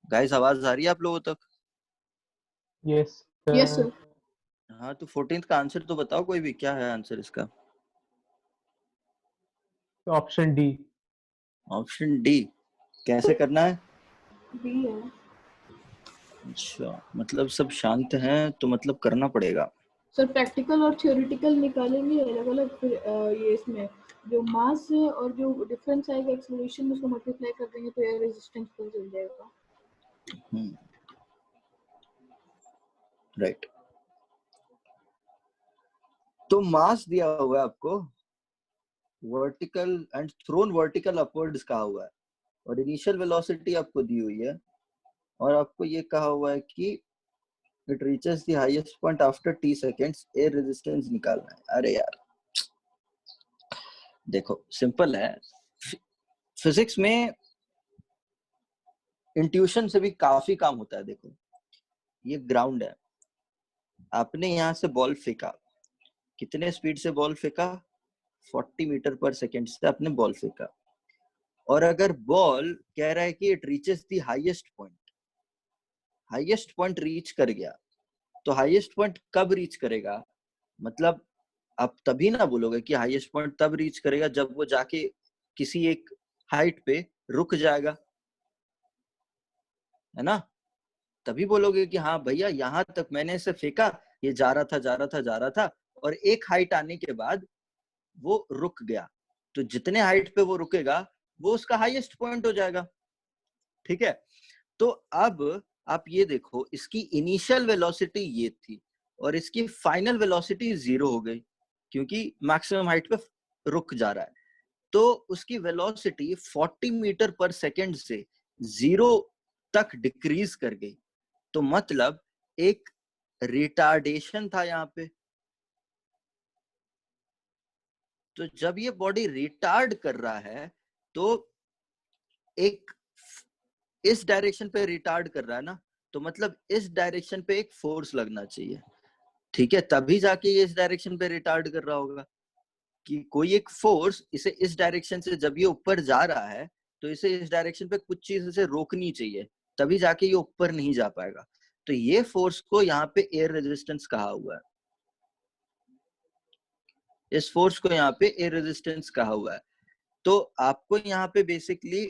Guys, आवाज आ रही है आप लोगों तक? Yes, Yes, sir. हाँ, तो 14th का आंसर तो बताओ कोई भी, क्या है आंसर इसका? option D. Option D. कैसे करना है? B है। अच्छा, मतलब सब शांत हैं तो मतलब करना पड़ेगा। सर प्रैक्टिकल और थ्योरेटिकल निकालेंगे अलग अलग, फिर ये इसमें जो मास और जो डिफरेंस आएगा एक्सेलरेशन, उसको मल्टीप्लाई कर देंगे तो एयर रेजिस्टेंस पता चल जाएगा। राइट। तो मास दिया हुआ है आपको, vertical and thrown vertical upwards कहा हुआ है, और इनिशियल वेलोसिटी आपको दी हुई है, और आपको ये कहा हुआ है कि it reaches the highest point after t seconds, air resistance निकालना है। अरे यार देखो, सिंपल है, फिजिक्स में इंट्यूशन से भी काफी काम होता है। देखो, ये ग्राउंड है, आपने यहाँ से बॉल फेंका, कितने स्पीड से बॉल फेंका? 40 मीटर पर सेकेंड से आपने बॉल फेंका। और अगर बॉल कह रहा है कि it reaches the highest point reach कर गया, तो हाईएस्ट पॉइंट कब रीच करेगा? मतलब आप तभी ना बोलोगे कि हाईएस्ट पॉइंट तब रीच करेगा जब वो जाके किसी एक हाइट पे रुक जाएगा, है ना? तभी बोलोगे कि हाँ भैया यहाँ तक मैंने इसे फेंका, ये जा रहा था और एक हाइट आने के बाद वो रुक गया। तो जितने हाइट पे वो रुकेगा वो उसका हाईएस्ट पॉइंट हो जाएगा। ठीक है, तो अब आप ये देखो, इसकी इनिशियल वेलोसिटी ये थी और इसकी फाइनल वेलोसिटी 0 हो गई क्योंकि मैक्सिमम हाइट पे रुक जा रहा है। तो उसकी वेलोसिटी 40 मीटर पर सेकेंड से 0 तक डिक्रीज कर गई। तो मतलब एक रिटार्डेशन था यहाँ पे। तो जब ये बॉडी रिटार्ड कर रहा है तो एक इस डायरेक्शन पे रिटार्ड कर रहा है ना, तो मतलब इस डायरेक्शन पे एक फोर्स लगना चाहिए। ठीक है, तभी जाके ये इस डायरेक्शन पे रिटार्ड कर रहा होगा कि कोई एक फोर्स इसे इस डायरेक्शन से, जब ये ऊपर जा रहा है तो इसे इस डायरेक्शन पे कुछ चीज इसे रोकनी चाहिए, तभी जाके ये ऊपर नहीं जा पाएगा। तो ये फोर्स को यहाँ पे एयर रेजिस्टेंस कहा हुआ है। इस फोर्स को यहाँ पे एयर रेजिस्टेंस कहा हुआ है। तो आपको यहाँ पे बेसिकली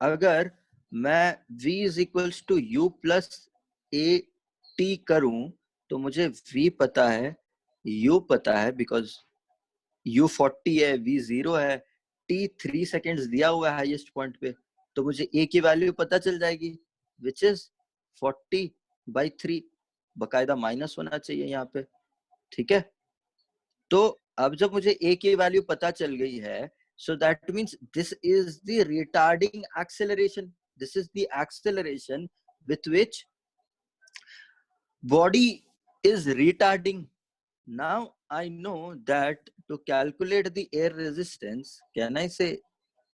अगर मैं v is equals to U plus A T करूं तो मुझे v पता है, u पता है बिकॉज u 40 है, v 0 है, t 3 सेकेंड्स दिया हुआ है हाईएस्ट पॉइंट पे, तो मुझे a की वैल्यू पता चल जाएगी विच इज 40/3, बकायदा माइनस होना चाहिए यहाँ पे। ठीक है, तो अब जब मुझे a की वैल्यू पता चल गई है, so that means this is the retarding acceleration. This is the acceleration with which body is retarding. Now I know that to calculate the air resistance, can I say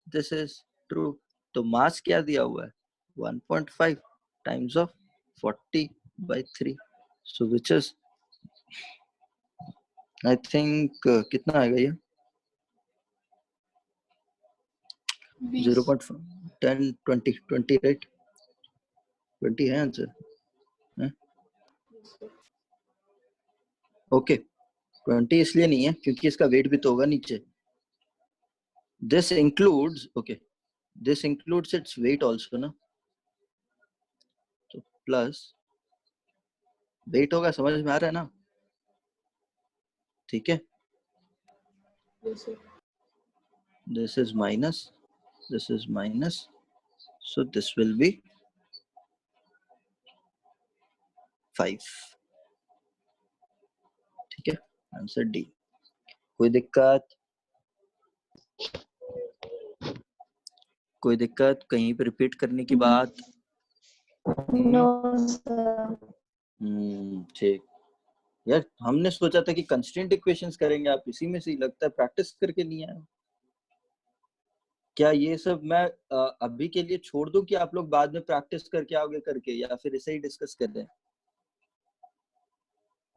this is true? तो mass क्या दिया हुआ है? 1.5 times of 40/3. So which is I think कितना आएगा ये? 0.5 10 20 right? 20 है answer. Okay, 20 इसलिए नहीं है क्योंकि इसका वेट भी तो होगा नीचे। This includes, okay, this includes its weight also ना, तो प्लस वेट होगा, समझ में आ रहा है ना? ठीक है, this is minus, this is minus, so this will B 5। ठीक है, आंसर डी। कोई दिक्कत? कोई दिक्कत कहीं पे रिपीट करने की बात? No sir. ठीक यार, हमने सोचा था कि कंस्ट्रेंट इक्वेशंस करेंगे, आप इसी में से ही लगता है प्रैक्टिस करके नहीं आए। क्या ये सब मैं अभी के लिए छोड़ दूं कि आप लोग बाद में प्रैक्टिस करके आओगे करके, या फिर इसे ही डिस्कस कर रहे हैं?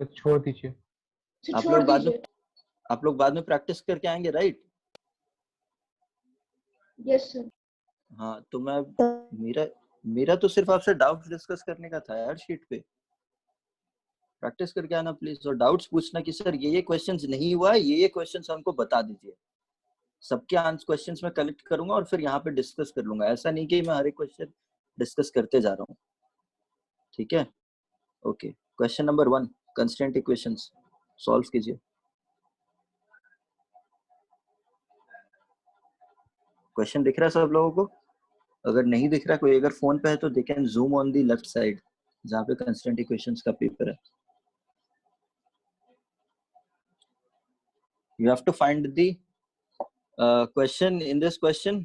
तो छोड़ दीजिए। आप लोग बाद में प्रैक्टिस करके आएंगे, राइट? Yes sir. हाँ, तो मैं मेरा तो सिर्फ आपसे डाउट्स डिस्कस करने का था यार, शीट पे प्रैक्टिस करके आना प्लीज, और डाउट्स पूछना कि सर ये क्वेश्चंस नहीं हुआ है, ये क्वेश्चंस हमको बता दीजिए। सबके आंसर क्वेश्चंस मैं कलेक्ट करूंगा और फिर यहाँ पे डिस्कस कर लूंगा। ऐसा नहीं कि मैं हर एक क्वेश्चन डिस्कस करते जा रहा हूँ। ठीक है, okay. Question number 1, constant equations solve कीजिए। क्वेश्चन दिख रहा है सब लोगों को? अगर नहीं दिख रहा, कोई अगर फोन पे है तो they can zoom on the left side जहाँ पे कंस्टेंट इक्वेशंस का पेपर है। You have to find the question in this question.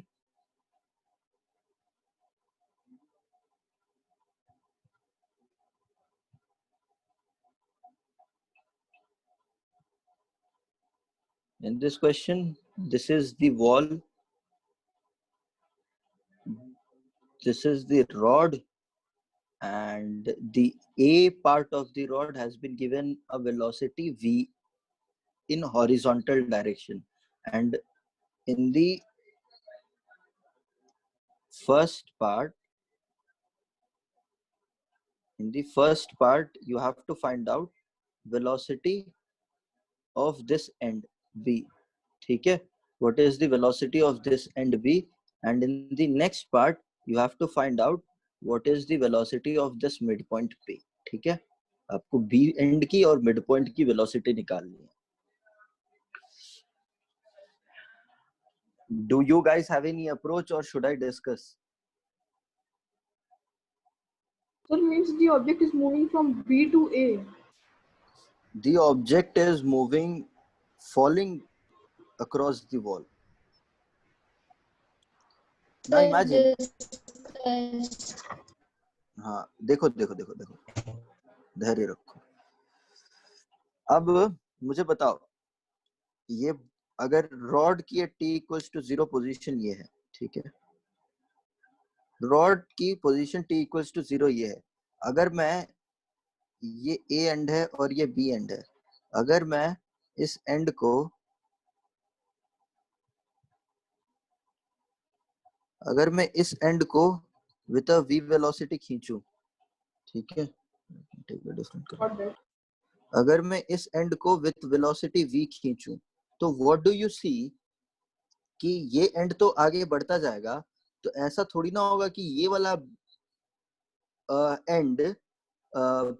In this question, this is the wall, this is the rod, and the A part of the rod has been given a velocity v in horizontal direction, and in the first part you have to find out velocity of this end B. ठीक है? What is the velocity of this end B? And in the next part you have to find out what is the velocity of this midpoint P. ठीक है? आपको B end की और midpoint की velocity निकालनी है. Do you guys have any approach or should I discuss? Sir, means the object is moving from B to A. The object is moving, falling across the wall. Now imagine. हाँ, देखो धैर्य रखो. अब मुझे बताओ, ये अगर रॉड की t इक्वल्स टू 0 पोजीशन ये है, ठीक है? रॉड की पोजीशन t इक्वल्स टू 0 ये है. अगर मैं, ये A एंड है और ये B एंड है, अगर मैं इस एंड को विद अ v वेलोसिटी खींचूं, ठीक है? अगर मैं इस एंड को विद वेलोसिटी v खींचूं, तो व्हाट डू यू सी कि ये एंड तो आगे बढ़ता जाएगा, तो ऐसा थोड़ी ना होगा कि ये वाला एंड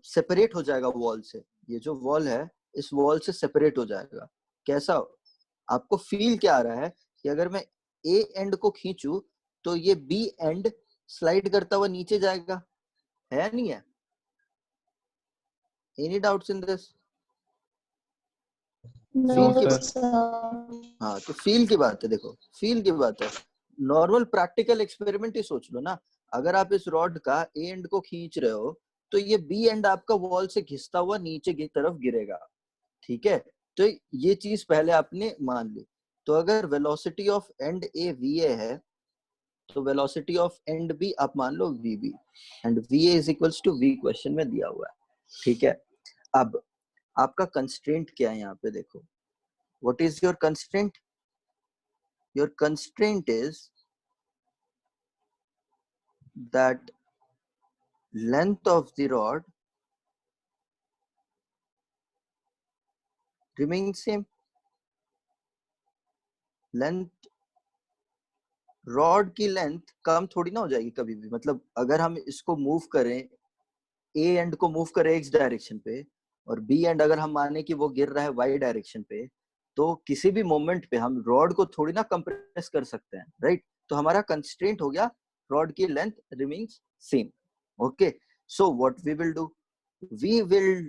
सेपरेट हो जाएगा वॉल से. ये जो वॉल है इस वॉल से सेपरेट हो जाएगा. कैसा आपको फील क्या आ रहा है कि अगर मैं ए एंड को खींचूं तो ये बी एंड स्लाइड करता हुआ नीचे जाएगा, है नहीं है? Any doubts in this? No, feel की sir. हाँ, तो फील की बात है. देखो, फील की बात है. नॉर्मल प्रैक्टिकल एक्सपेरिमेंट ही सोच लो ना. अगर आप इस रॉड का ए एंड को खींच रहे हो तो ये बी एंड आपका वॉल से घिसता हुआ नीचे की तरफ गिरेगा, ठीक है? तो ये चीज पहले आपने मान ली. तो अगर velocity of end A v A है, तो वेलोसिटी ऑफ एंड बी आप मान लो v B, and v A is equals to v question में दिया हुआ है, ठीक है? अब आपका कंस्ट्रेंट क्या है यहाँ पे? देखो, what is your constraint? Your constraint is that length of the rod remains same. Length, rod की लेंथ कम थोड़ी ना हो जाएगी कभी भी. मतलब अगर हम इसको मूव करें, ए एंड को मूव करें एक्स डायरेक्शन पे, और बी एंड अगर हम माने कि वो गिर रहा है वाई डायरेक्शन पे, तो किसी भी मोमेंट पे हम रॉड को थोड़ी ना कंप्रेस कर सकते हैं, राइट? तो हमारा कंस्ट्रेंट हो गया रॉड की length remains same. Okay, so what we will do, we will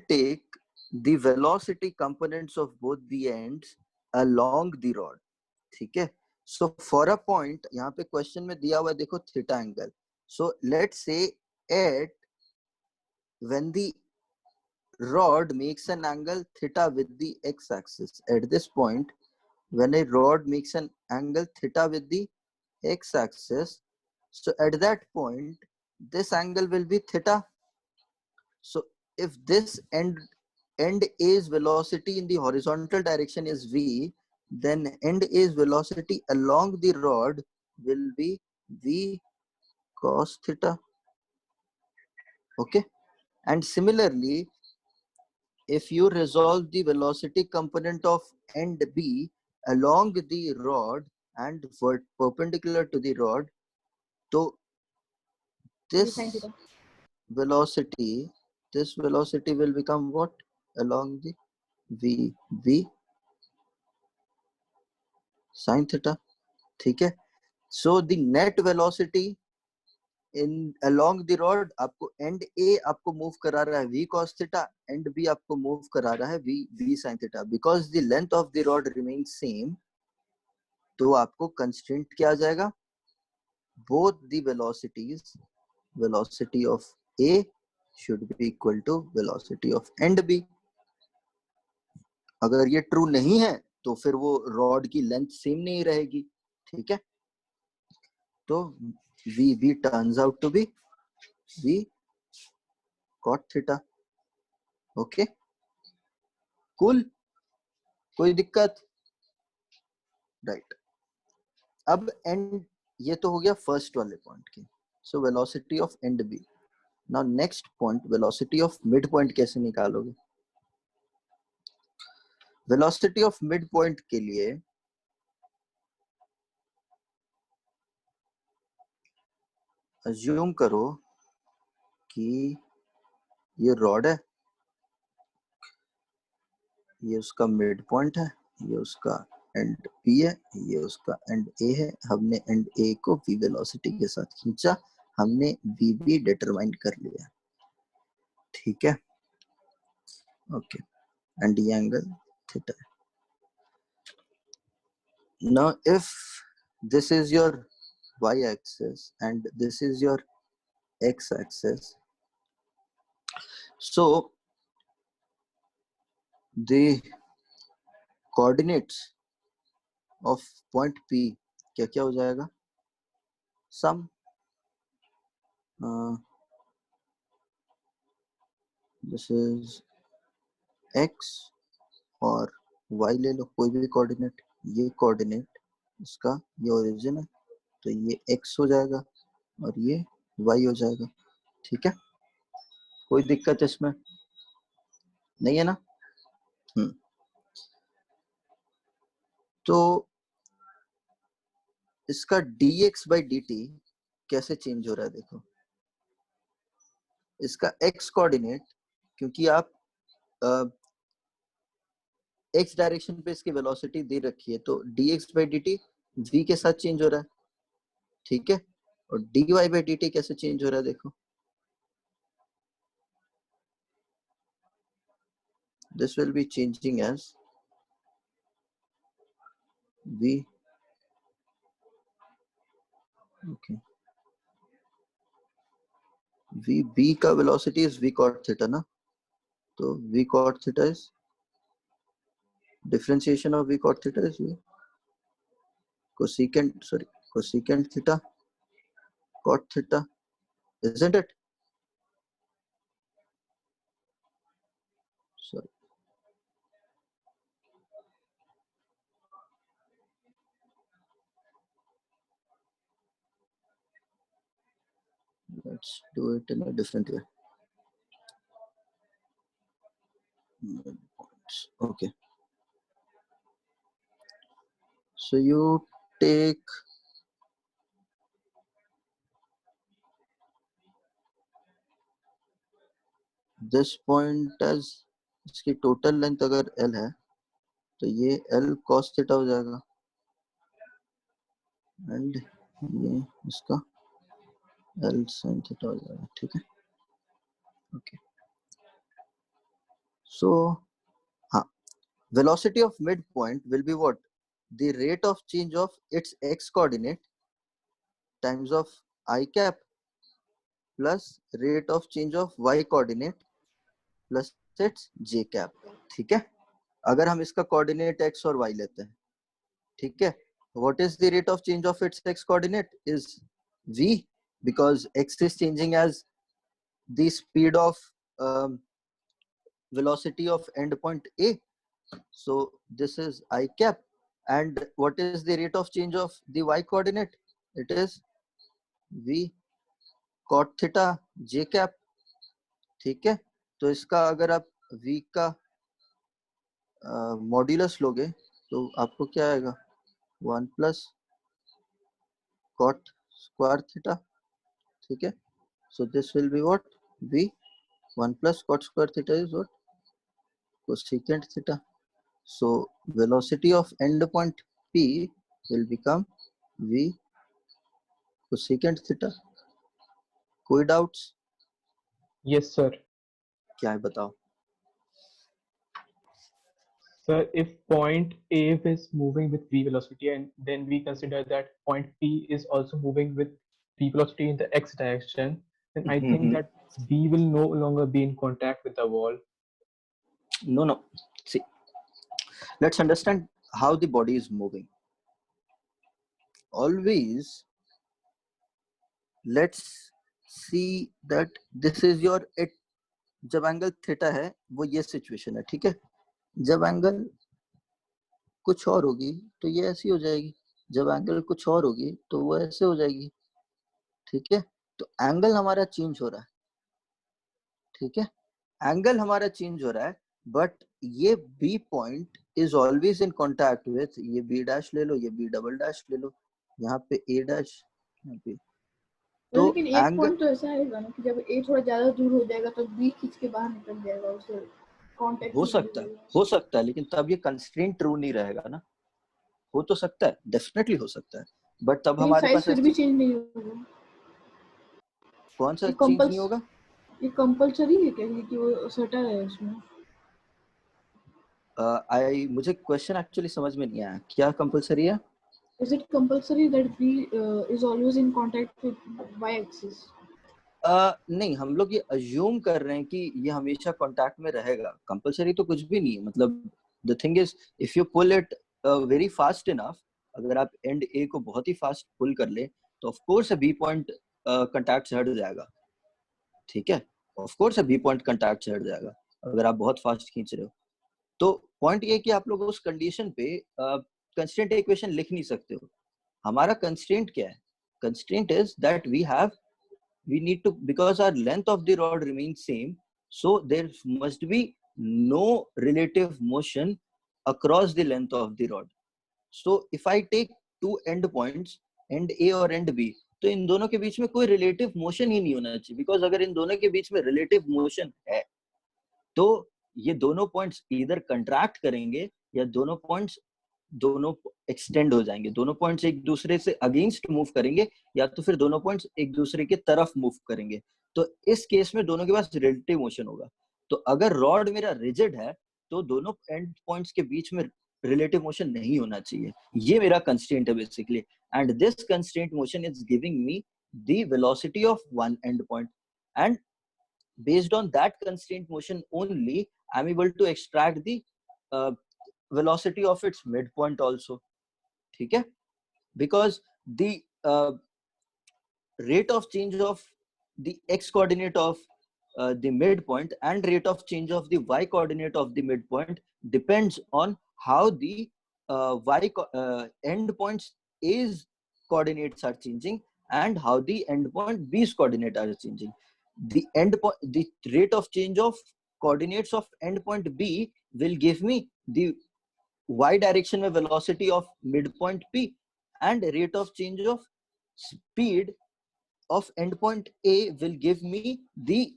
take the velocity components of both the ends along the rod, ठीक है? So for a point, यहाँ पे क्वेश्चन में दिया हुआ है, देखो, theta angle. So let's say at when the rod makes an angle theta with the x-axis, at this point when a rod makes an angle theta with the x-axis, so at that point this angle will be theta. So if this end A's velocity in the horizontal direction is v, then end A's velocity along the rod will be v cos theta. Okay, and similarly, if you resolve the velocity component of end B along the rod and perpendicular to the rod, so this velocity will become what? Along the v sin theta, ठीक है? So the net velocity in along the rod, आपको end A आपको move करा रहा है v cos theta, end B आपको move करा रहा है v sin theta. Because the length of the rod remains same, तो आपको constraint क्या आ जाएगा? Both the velocities, velocity of A should be equal to velocity of end B. अगर ये true नहीं है तो फिर वो rod की length same नहीं रहेगी, ठीक है? तो VB turns out to be V cot theta. Okay, cool, कोई दिक्कत? Right. अब एंड ये तो हो गया फर्स्ट वाले पॉइंट की. So velocity of end B. Now next point, velocity of mid point कैसे निकालोगे? वेलोसिटी ऑफ मिड पॉइंट के लिए अज्यूम करो कि ये रॉड है, ये उसका मिड पॉइंट है, ये उसका एंड P है, ये उसका एंड A है. हमने एंड A को V वेलोसिटी के साथ खींचा, हमने VB डिटरमाइन कर लिया. ठीक है, ओके. एंड ये एंगल थीटा है. Now if this is your y axis and this is your x axis, so the coordinates of point P क्या क्या हो जाएगा? Sum this is x और y ले लो, कोई भी कोऑर्डिनेट. ये कोऑर्डिनेट इसका ये ओरिजिन है, तो ये x हो जाएगा और ये y हो जाएगा. ठीक है, कोई दिक्कत इसमें नहीं है ना? तो इसका dx by dt कैसे चेंज हो रहा है? देखो, इसका x कोऑर्डिनेट, क्योंकि आप x डायरेक्शन पे इसकी वेलोसिटी दे रखी है, तो dx by dt v के साथ चेंज हो रहा है. ठीक है, और dy by dt कैसे चेंज हो रहा है? देखो, this will be changing as v. Okay, vb का velocity is v cot theta ना, तो v cot theta is differentiation of v cot theta is v cosecant theta cot theta, isn't it? Sorry. Let's do it in a different way. Okay. So you take this point as इसकी total length अगर L है, तो ये L cos theta हो जाएगा, and ये इसका L sin theta हो जाएगा. ठीक है, ओके. सो हाँ, velocity of midpoint will be what? The rate of change of its x coordinate times of I cap plus rate of change of y coordinate plus its j cap. ठीक है, अगर हम इसका कोऑर्डिनेट x और y लेते हैं, ठीक है, what is the rate of change of its x coordinate is v, because x is changing as the speed of velocity of end point A. So this is I cap. And what is the rate of change of the y coordinate? It is v cot theta j cap. ठीक है, तो इसका अगर आप v का modulus लोगे तो आपको क्या आएगा? 1 प्लस cot square theta. ठीक है, so this will be what? v 1 plus cot square theta is what? Cosecant theta. So velocity of end point P will become v cosecant theta. कोई doubts? Yes, sir. क्या है बताओ? Sir, if point A is moving with v velocity and then we consider that point P is also moving with v velocity in the x direction, then I think that v will no longer be in contact with the wall. No. See, let's understand how the body is moving. Always let's see that this is your it. जब angle theta है वो ये situation है, ठीक है। जब angle कुछ और होगी तो ये ऐसी हो जाएगी, जब एंगल कुछ और होगी तो वो ऐसे हो जाएगी, ठीक है। तो एंगल हमारा चेंज हो रहा है, ठीक है, एंगल हमारा चेंज हो रहा है, बट ये B point is always in contact with ये बी डैश ले लो, ये बी डबल डैश ले लो, यहाँ पे ए डैश, यहाँ पे। तो लेकिन एक एंगल पॉइंट तो ऐसा आएगा ना कि जब ए थोड़ा ज्यादा दूर हो जाएगा तो बी खींच के बाहर निकल जाएगा, उसे कांटेक्ट हो सकता है, लेकिन तब ये कंस्ट्रेंट ट्रू नहीं रहेगा ना। हो तो सकता है, डेफिनेटली हो सकता है, बट तब हमारे साइज पास फिर भी चेंज नहीं होगा। कौन सा चेंज नहीं होगा? ये कंपलसरी है क्या कि वो सटर है उसमें? मुझे क्वेश्चन एक्चुअली समझ में नहीं आया, क्या कंपलसरी है? Is it compulsory that B is always in contact with y-axis? नहीं, हम लोग ये अज्यूम कर रहे हैं कि ये हमेशा कांटेक्ट में रहेगा। कंपलसरी तो कुछ भी नहीं है, मतलब the thing is if you pull it very fast enough, अगर आप एंड ए को बहुत ही फास्ट पुल कर ले तो of course B point contact से हट जाएगा, ठीक है, of course B point contact से हट जाएगा अगर आप बहुत फास्ट खींच रहे हो। तो पॉइंट ये कि आप लोग उस कंडीशन पे कंस्ट्रेंट इक्वेशन लिख नहीं सकते हो। हमारा कंस्ट्रेंट क्या है? Constraint is that we need to, because our length of the rod remains same, so there must be no relative motion across the length of the rod. So if I take two end points, end A और end B, तो इन दोनों के बीच में कोई relative motion ही नहीं होना चाहिए, because अगर इन दोनों के बीच में relative motion है तो ये दोनों points either contract करेंगे या दोनों एक्सटेंड हो जाएंगे, दोनों पॉइंट्स एक दूसरे से अगेंस्ट मूव करेंगे या तो फिर दोनों पॉइंट्स एक दूसरे के तरफ मूव करेंगे। तो इस केस में दोनों के पास रिलेटिव मोशन होगा। तो अगर रॉड मेरा रिजिड है तो दोनों एंड पॉइंट्स के बीच में रिलेटिव मोशन नहीं होना चाहिए। ये मेरा कंस्ट्रेंट है basically, and this constraint motion is giving me the velocity of one and point, and based on that constraint motion only I'm able to extract the velocity of its midpoint also, ठीक है, because the rate of change of the x coordinate of the midpoint and rate of change of the y coordinate of the midpoint depends on how the end points A's coordinates are changing and how the end point B's coordinate are changing. The rate of change of coordinates of end point B will give me the y direction में velocity of midpoint P, and rate of change of speed of endpoint A will give me the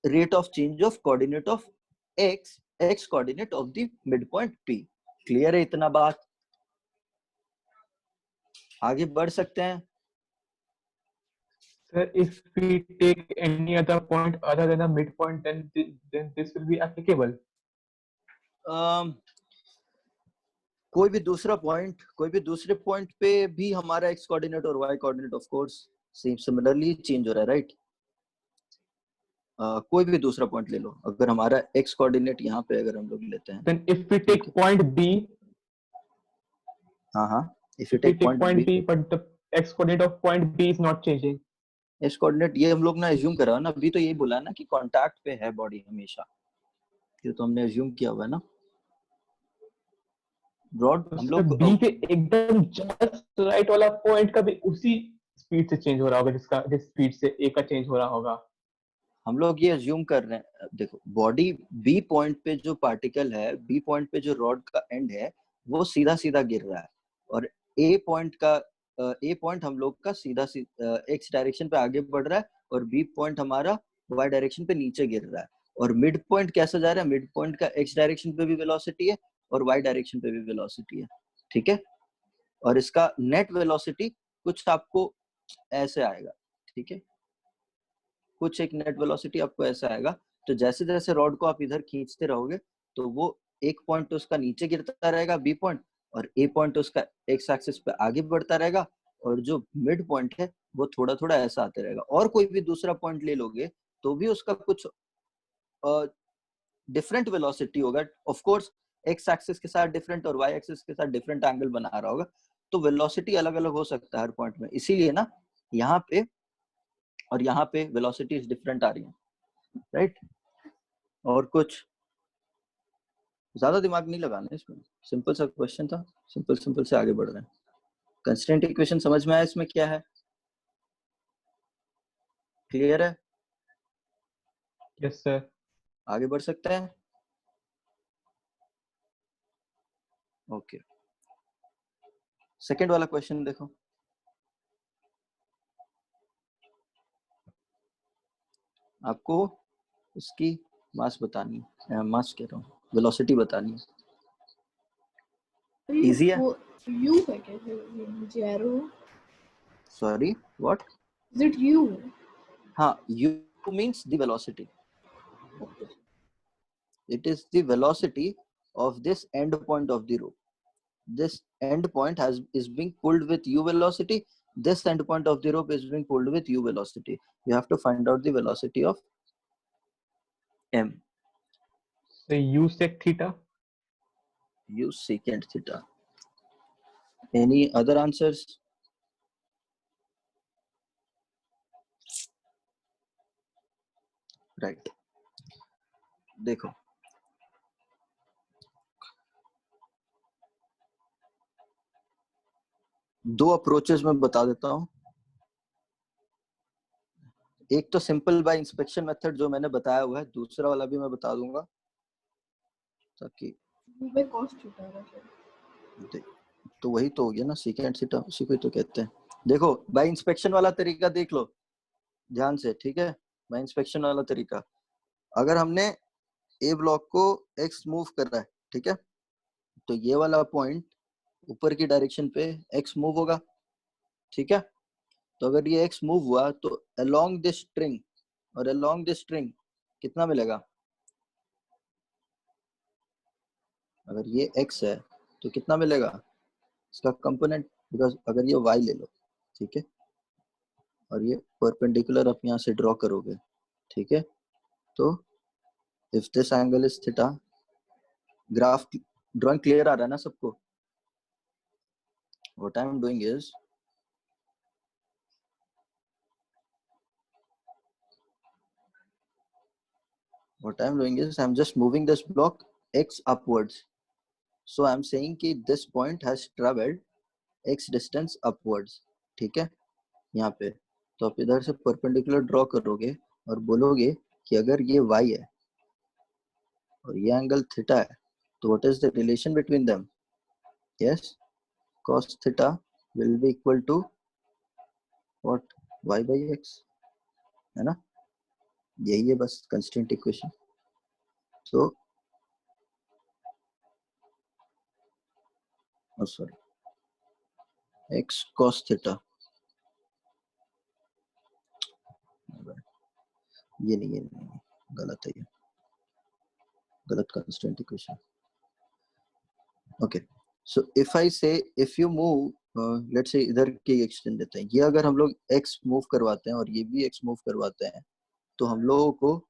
rate of change of coordinate of x coordinate of the midpoint P. Clear है इतना बात? आगे बढ़ सकते हैं? Sir, if we take any other point other than the midpoint, then this will be applicable. कोई भी दूसरे पॉइंट पे भी हमारा x कोऑर्डिनेट और y coordinate of course similarly change हो रहा है, राइट? कोई भी दूसरा पॉइंट ले लो, अगर हमारा x कोऑर्डिनेट यहाँ पे अगर हम लोग लेते हैं, then if we take point B, if you take point B, but the x coordinate of point B is not changing. x coordinate ये हम लोग ना अज्यूम करा ना, अभी तो यही बोला ना कि कांटेक्ट पे है बॉडी हमेशा, ये तो हमने अज्यूम किया हुआ है ना। ब्रॉड हम लोग B के एकदम जस्ट राइट वाला पॉइंट का भी उसी स्पीड से चेंज हो रहा होगा जिस स्पीड से A का चेंज हो रहा होगा। हम लोग ये अज्यूम कर रहे हैं, देखो बॉडी B पॉइंट पे जो पार्टिकल है, B पॉइंट पे जो रॉड का एंड है वो सीधा सीधा गिर रहा है, और A पॉइंट हम लोग का सीधा x डायरेक्शन पे आगे बढ़ रहा है और B पॉइंट हमारा y डायरेक्शन पे नीचे गिर रहा है। और मिड पॉइंट कैसा जा रहा है? मिड पॉइंट का x डायरेक्शन पे भी वेलोसिटी है और y डायरेक्शन पे भी वेलोसिटी है, ठीक है। और इसका नेट वेलोसिटी कुछ आपको ऐसे आएगा, ठीक है, कुछ एक नेट वेलोसिटी आपको ऐसा आएगा। तो जैसे जैसे रॉड को आप इधर खींचते रहोगे तो वो एक पॉइंट उसका नीचे गिरता रहेगा B पॉइंट, और A पॉइंट उसका x एक्सिस पे आगे बढ़ता रहेगा, और जो मिड पॉइंट है वो थोड़ा थोड़ा ऐसा आते रहेगा। और कोई भी दूसरा पॉइंट ले लोगे तो भी उसका कुछ डिफरेंट वेलोसिटी होगा, ऑफ कोर्स x एक्सिस के साथ डिफरेंट और y एक्सिस के साथ डिफरेंट एंगल बना रहा होगा, तो वेलोसिटी अलग अलग हो सकता है हर पॉइंट में। इसीलिए ना यहाँ पे और यहाँ पे वेलोसिटीज डिफरेंट आ रही हैं, राइट? और कुछ ज्यादा दिमाग नहीं लगाना है इसमें, सिंपल सा क्वेश्चन था, सिंपल से आगे बढ़ रहे हैं। कंस्ट्रेंट इक्वेशन समझ में आया इसमें क्या है? क्लियर है? Yes sir. आगे बढ़ सकते हैं? ओके, सेकंड वाला क्वेश्चन देखो। आपको इसकी मास बतानी है, मास कह रहा हूँ, वेलोसिटी बतानी है। इजी है? यू है क्या? Zero? Sorry, what? Is it u? हाँ, u means the velocity. It is the velocity of this end point of the rope. This end point is being pulled with u velocity. This end point of the rope is being pulled with u velocity. You have to find out the velocity of m. So u sec theta. U secant theta. Any other answers? Right. देखो, दो approaches में बता देता हूं। एक तो simple bye inspection method जो मैंने बताया हुआ है, दूसरा वाला भी मैं बता दूंगा ताकि तो वही तो हो गया ना, सेकेंड थीटा, उसी को तो कहते हैं। देखो, बाय इंस्पेक्शन वाला तरीका देख लो ध्यान से, ठीक है? बाय इंस्पेक्शन वाला तरीका, अगर हमने ए ब्लॉक को एक्स मूव कर रहा है, ठीक है, तो ये वाला पॉइंट ऊपर की डायरेक्शन पे एक्स मूव होगा, ठीक है? तो अगर ये एक्स मूव हुआ तो अलोंग दिस स्ट्रिंग और अलोंग दिस स्ट्रिंग कितना मिलेगा? अगर ये x है तो कितना मिलेगा इसका कंपोनेंट? बिकॉज अगर ये y ले लो, ठीक है, और ये परपेंडिकुलर आप यहाँ से ड्रॉ करोगे, ठीक है, तो if this angle is theta, graph drawing clear आ रहा है ना सबको? What I am doing is I'm just moving this block x upwards. So I'm saying कि this point has traveled x distance upwards, ठीक है? यहाँ पे तो आप इधर से परपेंडिकुलर ड्रॉ करोगे और बोलोगे कि अगर ये y है और ये एंगल थीटा है, तो what is the relation between them? Yes, cos theta will be equal to what? y by x, है ना? यही है बस constraint equation. So sorry, x cos theta, ये नहीं, गलत है, ये गलत constraint equation. Okay, so if I say if you move, let's say इधर के एक्सटेंड देते हैं, ये अगर हम लोग x मूव करवाते हैं और ये भी x मूव करवाते हैं, तो हम लोगों को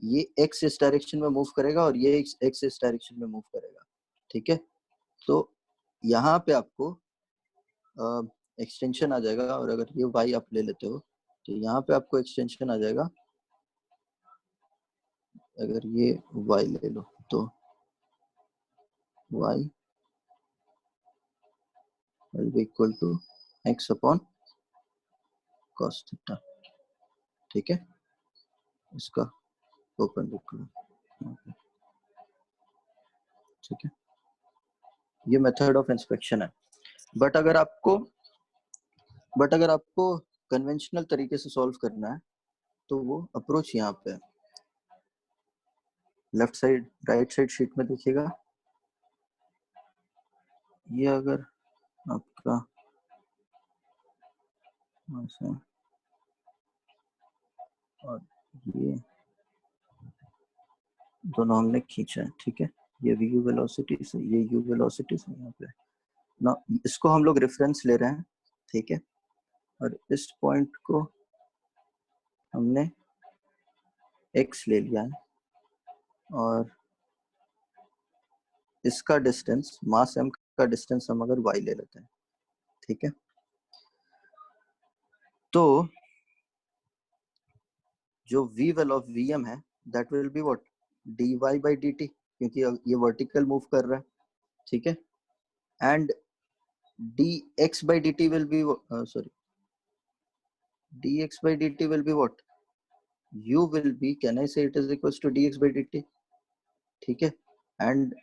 ये x इस डायरेक्शन में मूव करेगा और ये x इस डायरेक्शन में मूव करेगा, ठीक है? तो यहाँ पे आपको एक्सटेंशन आ जाएगा, और अगर ये y आप ले लेते हो तो यहाँ पे आपको एक्सटेंशन आ जाएगा। अगर ये y ले लो तो y will be equal to x upon cos theta, ठीक है? इसका परपेंडिकुलर, ठीक है? ये मेथड ऑफ इंस्पेक्शन है। बट अगर आपको कन्वेंशनल तरीके से सॉल्व करना है तो वो अप्रोच यहाँ पे है। Left side right side sheet में देखिएगा, ये अगर आपका ऐसे और ये दोनों हमने खींचा है, ठीक है? ये v वेलोसिटी से, ये u वेलोसिटी से यहाँ पे ना, इसको हम लोग रेफरेंस ले रहे हैं, ठीक है? और इस पॉइंट को हमने x ले लिया है और इसका डिस्टेंस, मास m का डिस्टेंस हम अगर y ले लेते हैं, ठीक है? तो जो v वेल ऑफ vm है that will be what dy by dt, क्योंकि ये वर्टिकल मूव कर रहा है, ठीक है. And dx by dt will be dx by dt will be what u will be, can I say it is equals to dx by dt, ठीक है. And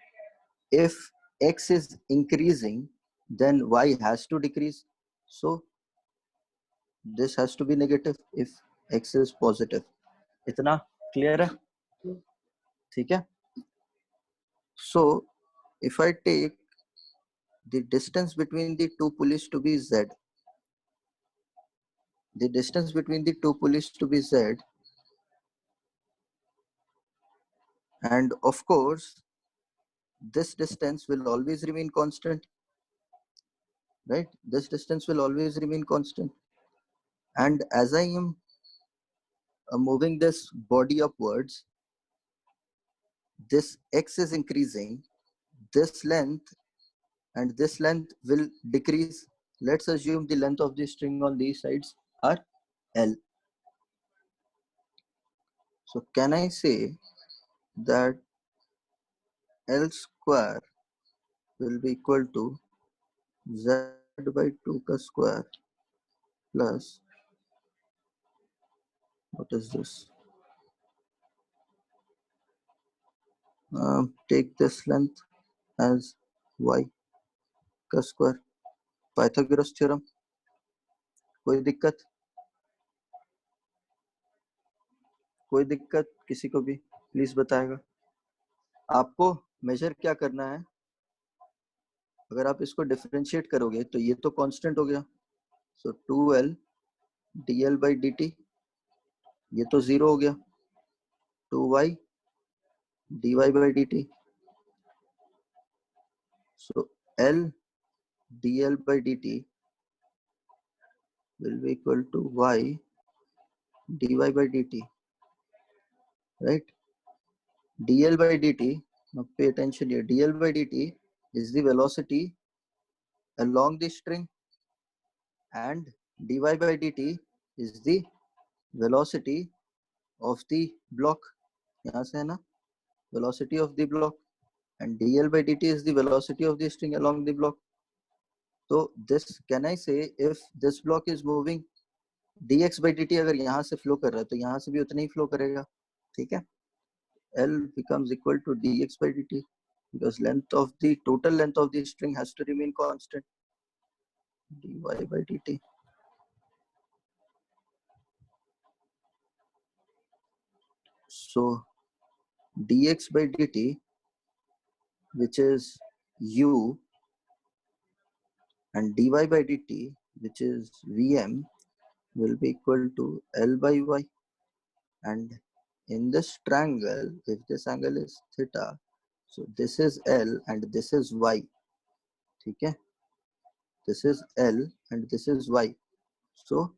if x is increasing then y has to decrease, so this has to be negative if x is positive. इतना clear है, ठीक है. So if I take the distance between the two pulleys to be z, the distance between the two pulleys to be z, and of course this distance will always remain constant, right? This distance will always remain constant. And as I am moving this body upwards, this x is increasing, this length and this length will decrease. Let's assume the length of the string on these sides are L. So can I say that L square will be equal to z by 2 ka square plus, what is this? Take this length as y का square. Pythagoras theorem. कोई दिक्कत? कोई दिक्कत किसी को भी please बताएगा. आपको मेजर क्या करना है, अगर आप इसको डिफरेंशिएट करोगे तो ये तो कांस्टेंट हो गया, सो 2l dl by dt, ये तो 0 हो गया, 2y dy by dt, so l dl by dt will be equal to y dy by dt, right? dl by dt, now pay attention here, dl by dt is the velocity along the string and dy by dt is the velocity of the block. यहाँ से है ना, velocity of the block, and dl by dt is the velocity of the string along the block. So this, can I say if this block is moving, dx by dt अगर यहाँ से flow कर रहा है तो यहाँ से भी उतना ही flow करेगा, ठीक है. L becomes equal to dx by dt because length of the total length of the string has to remain constant, dy by dt. So dx by dt, which is u, and dy by dt, which is vm, will be equal to L by y. And in this triangle, if this angle is theta, so this is L and this is y, okay? This is L and this is y. So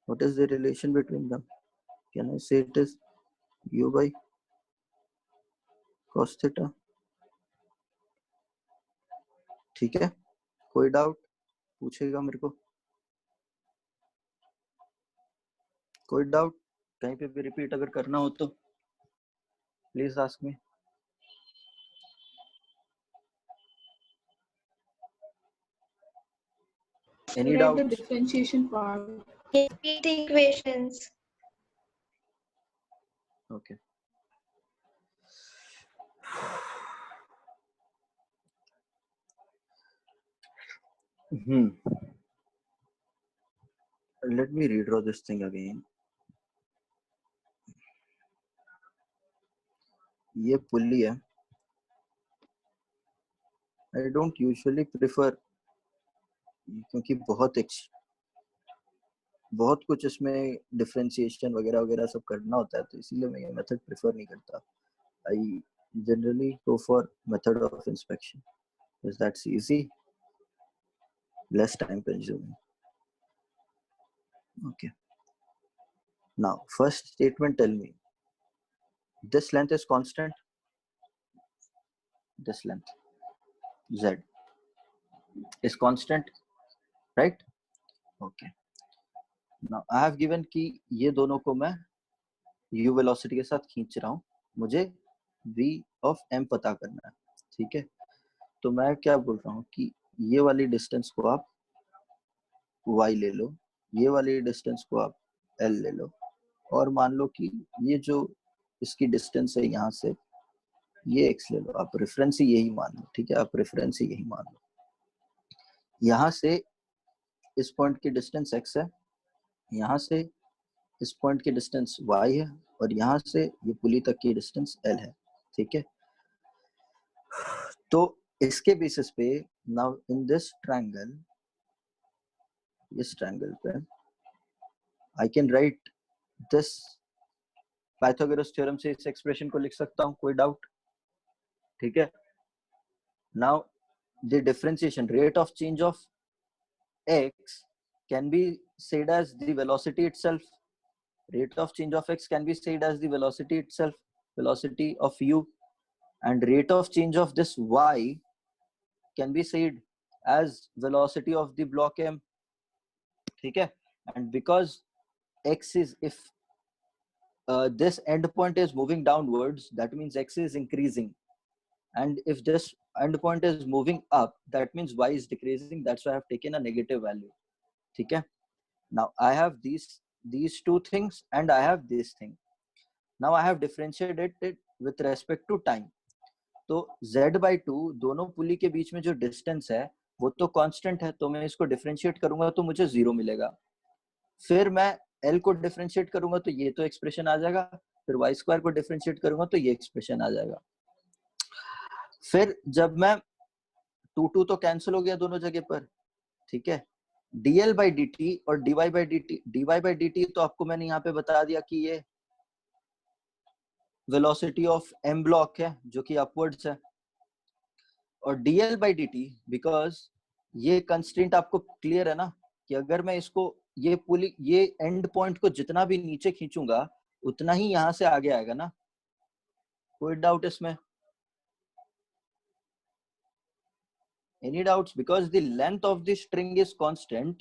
what is the relation between them? Can I say it is u by cos theta? ठीक है, कोई doubt पूछेगा मेरे को? कोई doubt कहीं पे भी रिपीट अगर करना हो तो please ask me. Any Write doubt? the differentiation part. Repeat the equations. Okay. Let me redraw this thing again. ये पुल्ली है. I don't usually prefer, क्योंकि बहुत कुछ इसमें डिफरेंशिएशन वगैरह वगैरह सब करना होता है, तो इसीलिए मैं ये मेथड प्रेफर नहीं करता. I generally go for method of inspection because that's easy, less time consuming. Okay. Now, first statement, tell me this length is constant. This length z is constant, right? Okay. Now I have given कि ये दोनों को मैं u velocity के साथ खींच रहा हूँ, मुझे v ऑफ m पता करना है, ठीक है। तो मैं क्या बोल रहा हूँ कि ये वाली डिस्टेंस को आप y ले लो, ये वाली डिस्टेंस को आप l ले लो, और मान लो कि ये जो इसकी डिस्टेंस है यहाँ से, ये x ले लो, आप रेफरेंस ही यही मान लो, ठीक है, आप रेफरेंस ही यही मान लो। यहाँ से इस पॉइंट की डिस्टेंस x है, यहाँ से इस पॉइंट की डिस्टेंस y है, और यहाँ से ये पुली तक की डिस्टेंस l है, ठीक है। तो इसके बेसिस पे नाउ इन दिस ट्रायंगल, इस ट्रायंगल पे I can write this, Pythagoras theorem से इस एक्सप्रेशन को लिख सकता हूँ, कोई डाउट? ठीक है। Now the differentiation rate of change of x can be said as the velocity itself. Rate of change of x can be said as the velocity itself, velocity of u, and rate of change of this y can be said as velocity of the block m, ठीक है। And because x is, if this end point is moving downwards, that means x is increasing, and if this end point is moving up, that means y is decreasing. That's why I have taken a negative value, ठीक है। Now I have these two things and I have this thing. Now I have differentiated it with respect to time. तो z/2 दोनों पुली के बीच में जो distance है वो तो कांस्टेंट है, तो मैं इसको डिफरेंशिएट करूंगा तो मुझे 0 मिलेगा। फिर मैं l को डिफरेंशिएट करूंगा तो ये तो एक्सप्रेशन आ जाएगा, फिर y² को डिफरेंशिएट करूंगा तो ये एक्सप्रेशन आ जाएगा। फिर जब मैं 2 तो कैंसिल हो गया दोनों जगह पर, ठीक है। dl/dt और dy/dt तो आपको मैंने यहाँ पे बता दिया कि ये वेलोसिटी ऑफ m ब्लॉक है जो कि अपवर्ड्स है, और dl/dt बिकॉज ये कंस्ट्रेंट आपको क्लियर है ना कि अगर मैं इसको ये एंड पॉइंट को जितना भी नीचे खींचूंगा उतना ही यहाँ से आगे आएगा ना, कोई डाउट इसमें? Any doubts? Because the length of the string is constant.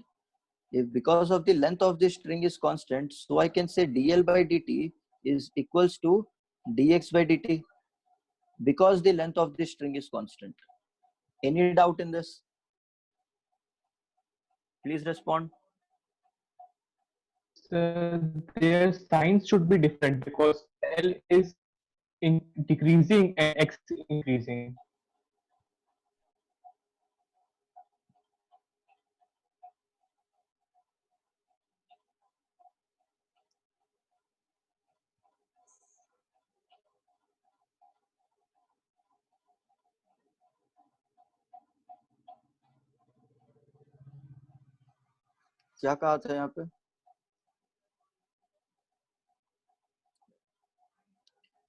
If because of the length of the string is constant, so I can say dl/dt is equals to dx/dt because the length of the string is constant. Any doubt in this? Please respond. So their signs should be different because L is decreasing and X is increasing. क्या कहा था यहाँ पे?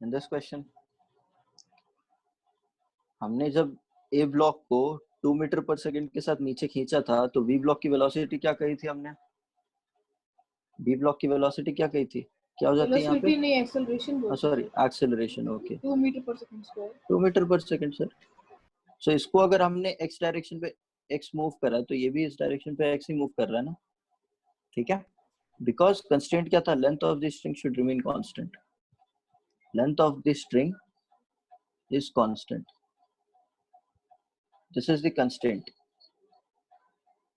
In this question, हमने जब A block को 2 metre पर second के साथ नीचे खींचा था तो B ब्लॉक की वेलोसिटी क्या कही थी हमने? B ब्लॉक की वेलोसिटी क्या कही थी? क्या हो जाती है यहाँ पे? वेलोसिटी नहीं, एक्सेलरेशन बोलते सॉरी, हैं। Acceleration, okay. 2 मीटर पर सेकंड स्क्वायर। 2 मीटर पर सेकंड सर। सो इसको अगर हमने x डायरेक्शन पे x मूव करा तो ये भी इस डायरेक्शन पे x ही मूव कर रहा है ना, ठीक है। बिकॉज कंस्ट्रेंट क्या था? Length of the string should remain constant. Length of the string is constant. This is the constraint.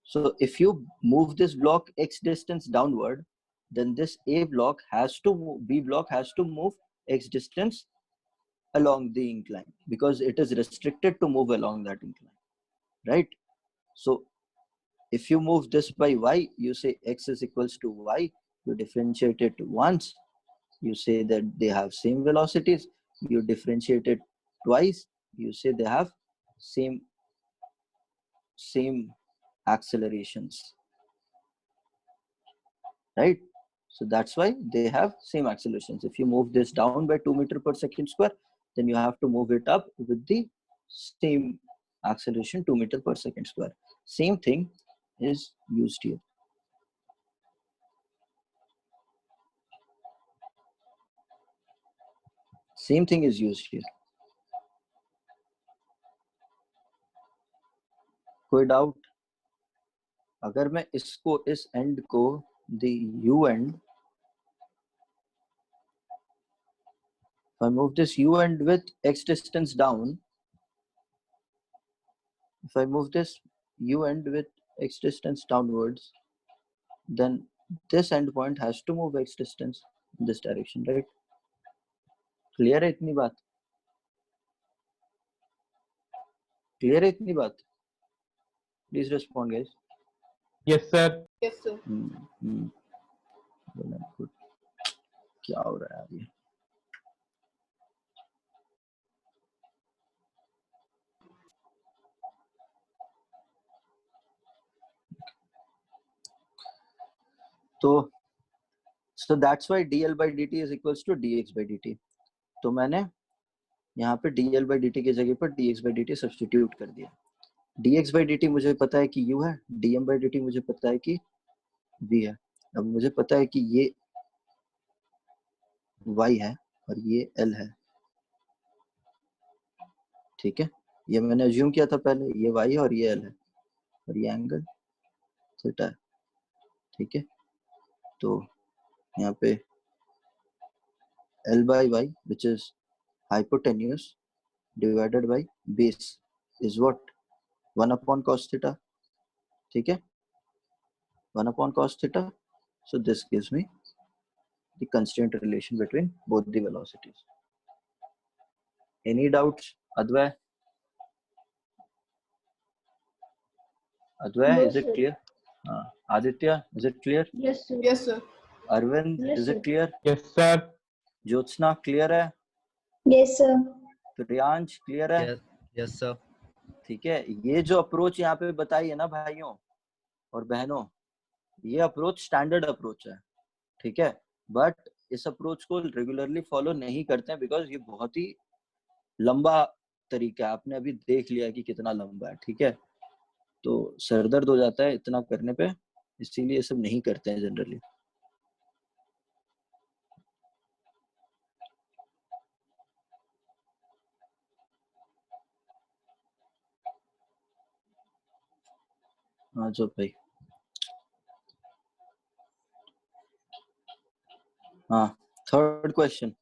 So if you move this block x distance downward, then this A block has to move, B block has to move x distance along the incline because it is restricted to move along that incline, right? So if you move this by y, you say x is equals to y, you differentiate it once, you say that they have same velocities, you differentiate it twice, you say they have same accelerations, right? So that's why they have same accelerations. If you move this down by 2 meter per second square, then you have to move it up with the same acceleration 2 meter per second square. Same thing is used here. Same thing is used here. कोई doubt? अगर मैं इसको, इस and को the u end, if I move this u end with x distance down, if I move this u end with x distance downwards, then this endpoint has to move x distance in this direction, right? Clear है इतनी बात? Clear है इतनी बात? Please respond, guys. Yes, sir. Yes, sir. Well and good. क्या हो रहा है अभी? तो so that's why dl by dt is equals to dx by dt. तो मैंने यहाँ पे dl by dt की जगह पर dx by dt सब्स्टिट्यूट कर दिया. dx by dt मुझे पता है कि u है, dm by dt मुझे पता है कि v है. अब मुझे पता है कि ये y है और ये l है. ठीक है, ये मैंने अज्यूम किया था पहले, ये y है और ये l है और ये एंगल थीटा है. ठीक है, तो यहाँ पे L by y, which is hypotenuse divided by base, is what? 1 upon cos theta. ठीक है, 1 upon cos theta. So this gives me the constraint relation between both the velocities. Any doubts, Advay? Advay, No, is it sir. clear? Aditya, is it clear? Yes, sir. Yes, sir. Arvind, Yes, is sir. it clear? Yes, sir. Jyotsna, clear है? Yes, sir. Priyansh, clear है? Yes, sir. ठीक है, ये जो approach यहाँ पे बताई है ना भाइयों और बहनों, ये अप्रोच स्टैंडर्ड अप्रोच है. ठीक है, बट इस अप्रोच को रेगुलरली फॉलो नहीं करते हैं बिकॉज ये बहुत ही लंबा तरीका है. आपने अभी देख लिया कि कितना लंबा है. ठीक है, तो सरदर्द हो जाता है इतना करने पे, इसीलिए ये सब नहीं करते हैं जनरली. हाँ जो भाई, हाँ third question.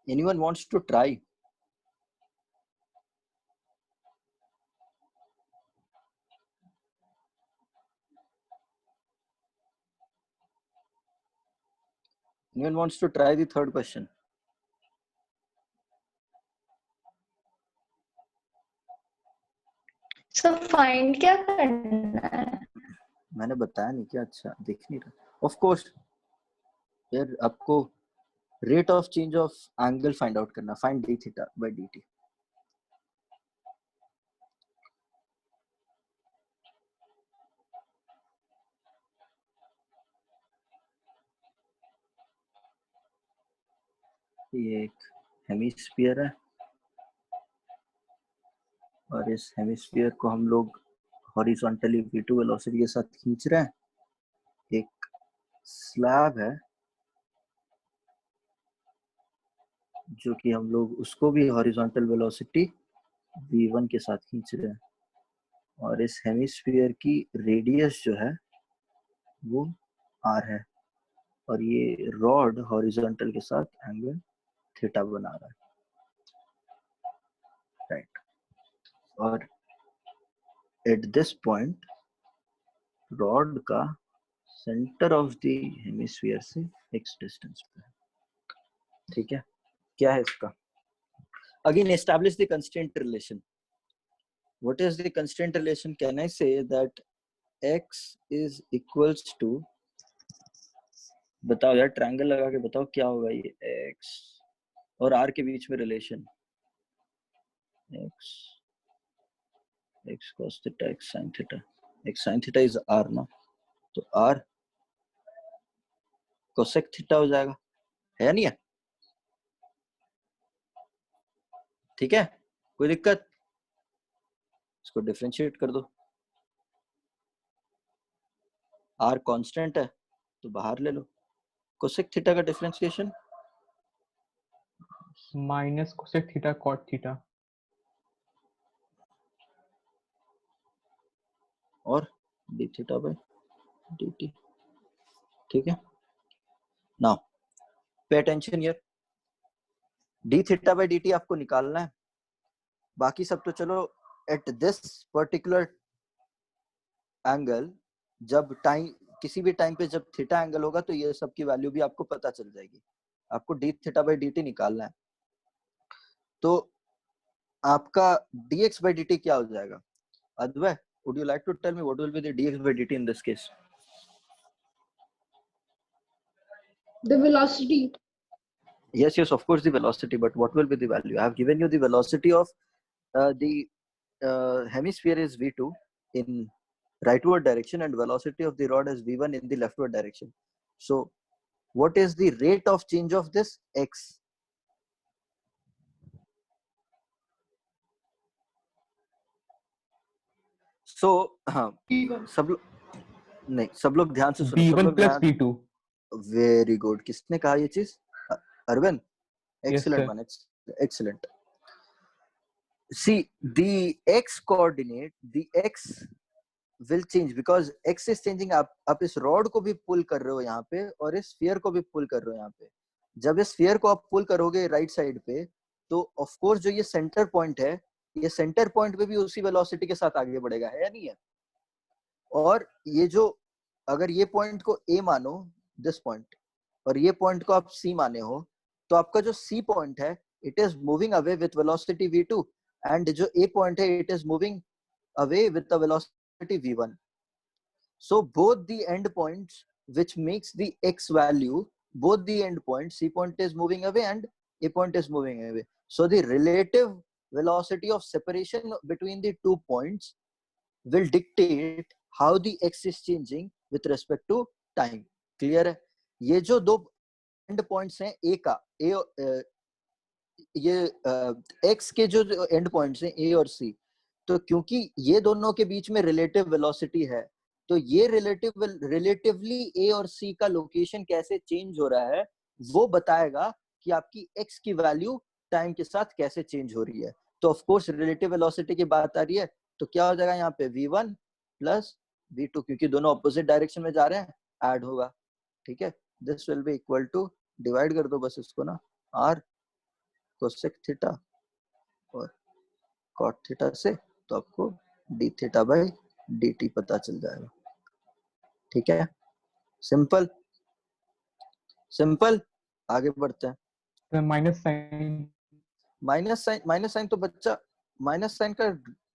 Anyone wants to try? Anyone wants to try the third question? So find क्या करना है? मैंने बताया नहीं क्या? अच्छा, देख नहीं रहा. ऑफ कोर्स यार, आपको rate of change of angle find out करना. Find d theta by dt. ये एक हेमिस्फीयर है और इस हेमिस्फीयर को हम लोग हॉरिजॉन्टली v2 वेलोसिटी के साथ खींच रहे हैं. एक स्लैब है जो कि हम लोग उसको भी हॉरिजॉन्टल वेलोसिटी v1 के साथ खींच रहे हैं. और इस हेमिस्फीयर की रेडियस जो है वो r है और ये रॉड हॉरिजॉन्टल के साथ एंगल थीटा बना रहा है. राइट, और एट दिस पॉइंट रॉड का सेंटर ऑफ द हेमिस्फीयर से x डिस्टेंस पे है. ठीक है, क्या है इसका? Again establish the constraint relation. What is the constraint relation? Can I say that x is equals to, बताओ यार, ट्रायंगल लगा के बताओ क्या होगा ये x और r के बीच में relation. x cos theta, x sin theta. x sin theta is r ना, तो r cosec theta हो जाएगा, है या नहीं है? ठीक है, कोई दिक्कत? इसको डिफरेंशिएट कर दो, आर कांस्टेंट है तो बाहर ले लो। कोसेक थीटा का differentiation minus cosec theta cot theta और d theta by d t. ठीक है, now pay attention here, d theta by d t आपको निकालना है, बाकी सब तो चलो एट दिस पर्टिकुलर एंगल, जब टाइम किसी भी टाइम पे जब थीटा एंगल होगा तो ये सब की वैल्यू भी आपको पता चल जाएगी। आपको D theta by d T निकालना है, तो आपका dx by dt क्या हो जाएगा? Advay, would you like to tell me what will be the dx by dt in this case? The velocity. Yes, of course the velocity, but what will be the value? I have given you the velocity of the hemisphere is v2 in rightward direction and velocity of the rod is v1 in the leftward direction. So what is the rate of change of this x? So हाँ, सब लोग ध्यान से सुनो, सब v1 लोग plus ध्यान। v2 very good, किसने कहा ये चीज? Arvind, excellent sir. man, excellent. See, the x coordinate, the x will change because x is changing. आप इस रॉड को भी पुल कर रहे हो यहाँ पे और इस स्फीयर को भी पुल कर रहे हो यहाँ पे। जब इस स्फीयर को आप पुल करोगे राइट साइड पे, तो ऑफ कोर्स जो ये सेंटर पॉइंट है, ये सेंटर पॉइंट पे भी उसी वेलोसिटी के साथ आगे बढ़ेगा, है या नहीं है? और ये जो, अगर ये पॉइंट को a मानो, दिस पॉइंट, और ये पॉइंट को आप c माने हो, तो आपका जो c पॉइंट है it is moving away with velocity v2 and जो a पॉइंट है it is moving away with the velocity v1. So both the end points which makes the x value, both the end points, c point is moving away and a point is moving away. So the relative velocity of separation between the 2 points will dictate how the x is changing with respect to time. Clear है? ये जो दो end points हैं a का, ये x के जो end points हैं a और c, तो क्योंकि ये दोनों के बीच में relative velocity है, तो ये रिलेटिवली a और c का लोकेशन कैसे चेंज हो रहा है वो बताएगा कि आपकी x की वैल्यू टाइम के साथ कैसे चेंज हो रही है। तो ऑफ कोर्स रिलेटिव वेलोसिटी की बात आ रही है, तो क्या हो जाएगा यहाँ पे v1 प्लस v2, क्योंकि दोनों ऑपोजिट डायरेक्शन में जा रहे हैं, ऐड होगा। ठीक है, this will be equal to, divide कर दो बस इसको ना, r कोसेक थीटा और कॉट थीटा से, तो आपको d थीटा बाई dt पता चल जाएगा। ठीक है, सिंपल सिंपल, आगे बढ़ते हैं। माइनस साइन, माइनस साइन तो बच्चा, माइनस साइन का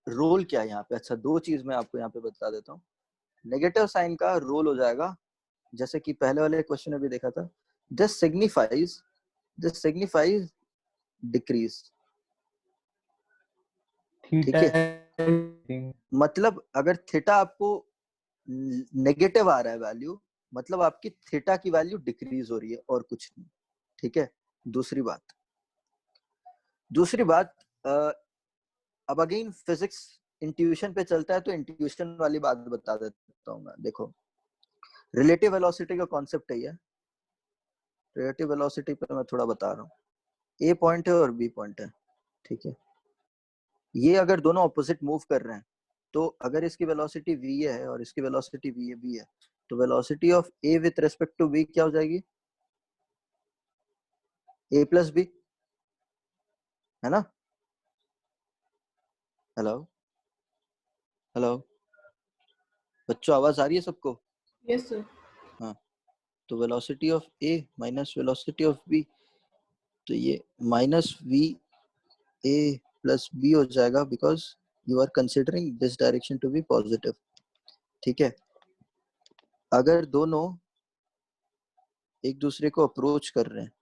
रोल क्या है यहाँ पे? अच्छा, दो चीज मैं आपको यहाँ पे बता देता हूँ। नेगेटिव साइन का रोल हो जाएगा, जैसे कि पहले वाले क्वेश्चन में भी देखा था, दिस सिग्निफाइज डिक्रीज। ठीक है, मतलब अगर थीटा आपको नेगेटिव आ रहा है वैल्यू, मतलब आपकी थीटा की वैल्यू डिक्रीज हो रही है और कुछ नहीं। ठीक है, दूसरी बात, अब अगेन फिजिक्स इंट्यूशन पे चलता है, तो इंट्यूशन वाली बात बता देता हूँ मैं। देखो, रिलेटिव वेलोसिटी का कॉन्सेप्ट है ये, रिलेटिव वेलोसिटी पे मैं थोड़ा बता रहा हूँ। ए पॉइंट है और बी पॉइंट है, ठीक है, ये अगर दोनों ऑपोजिट मूव कर रहे हैं, तो अगर इसकी वेलोसिटी v है और इसकी वेलोसिटी v है, तो velocity of a with respect to b क्या हो जाएगी? a प्लस बी, है ना? हेलो हेलो बच्चों, आवाज आ रही है सबको? Yes, sir. हाँ, तो velocity of a minus velocity of b, तो ये minus v a plus b हो जाएगा, because you are considering this direction to be positive. ठीक है, अगर दोनों एक दूसरे को अप्रोच कर रहे हैं,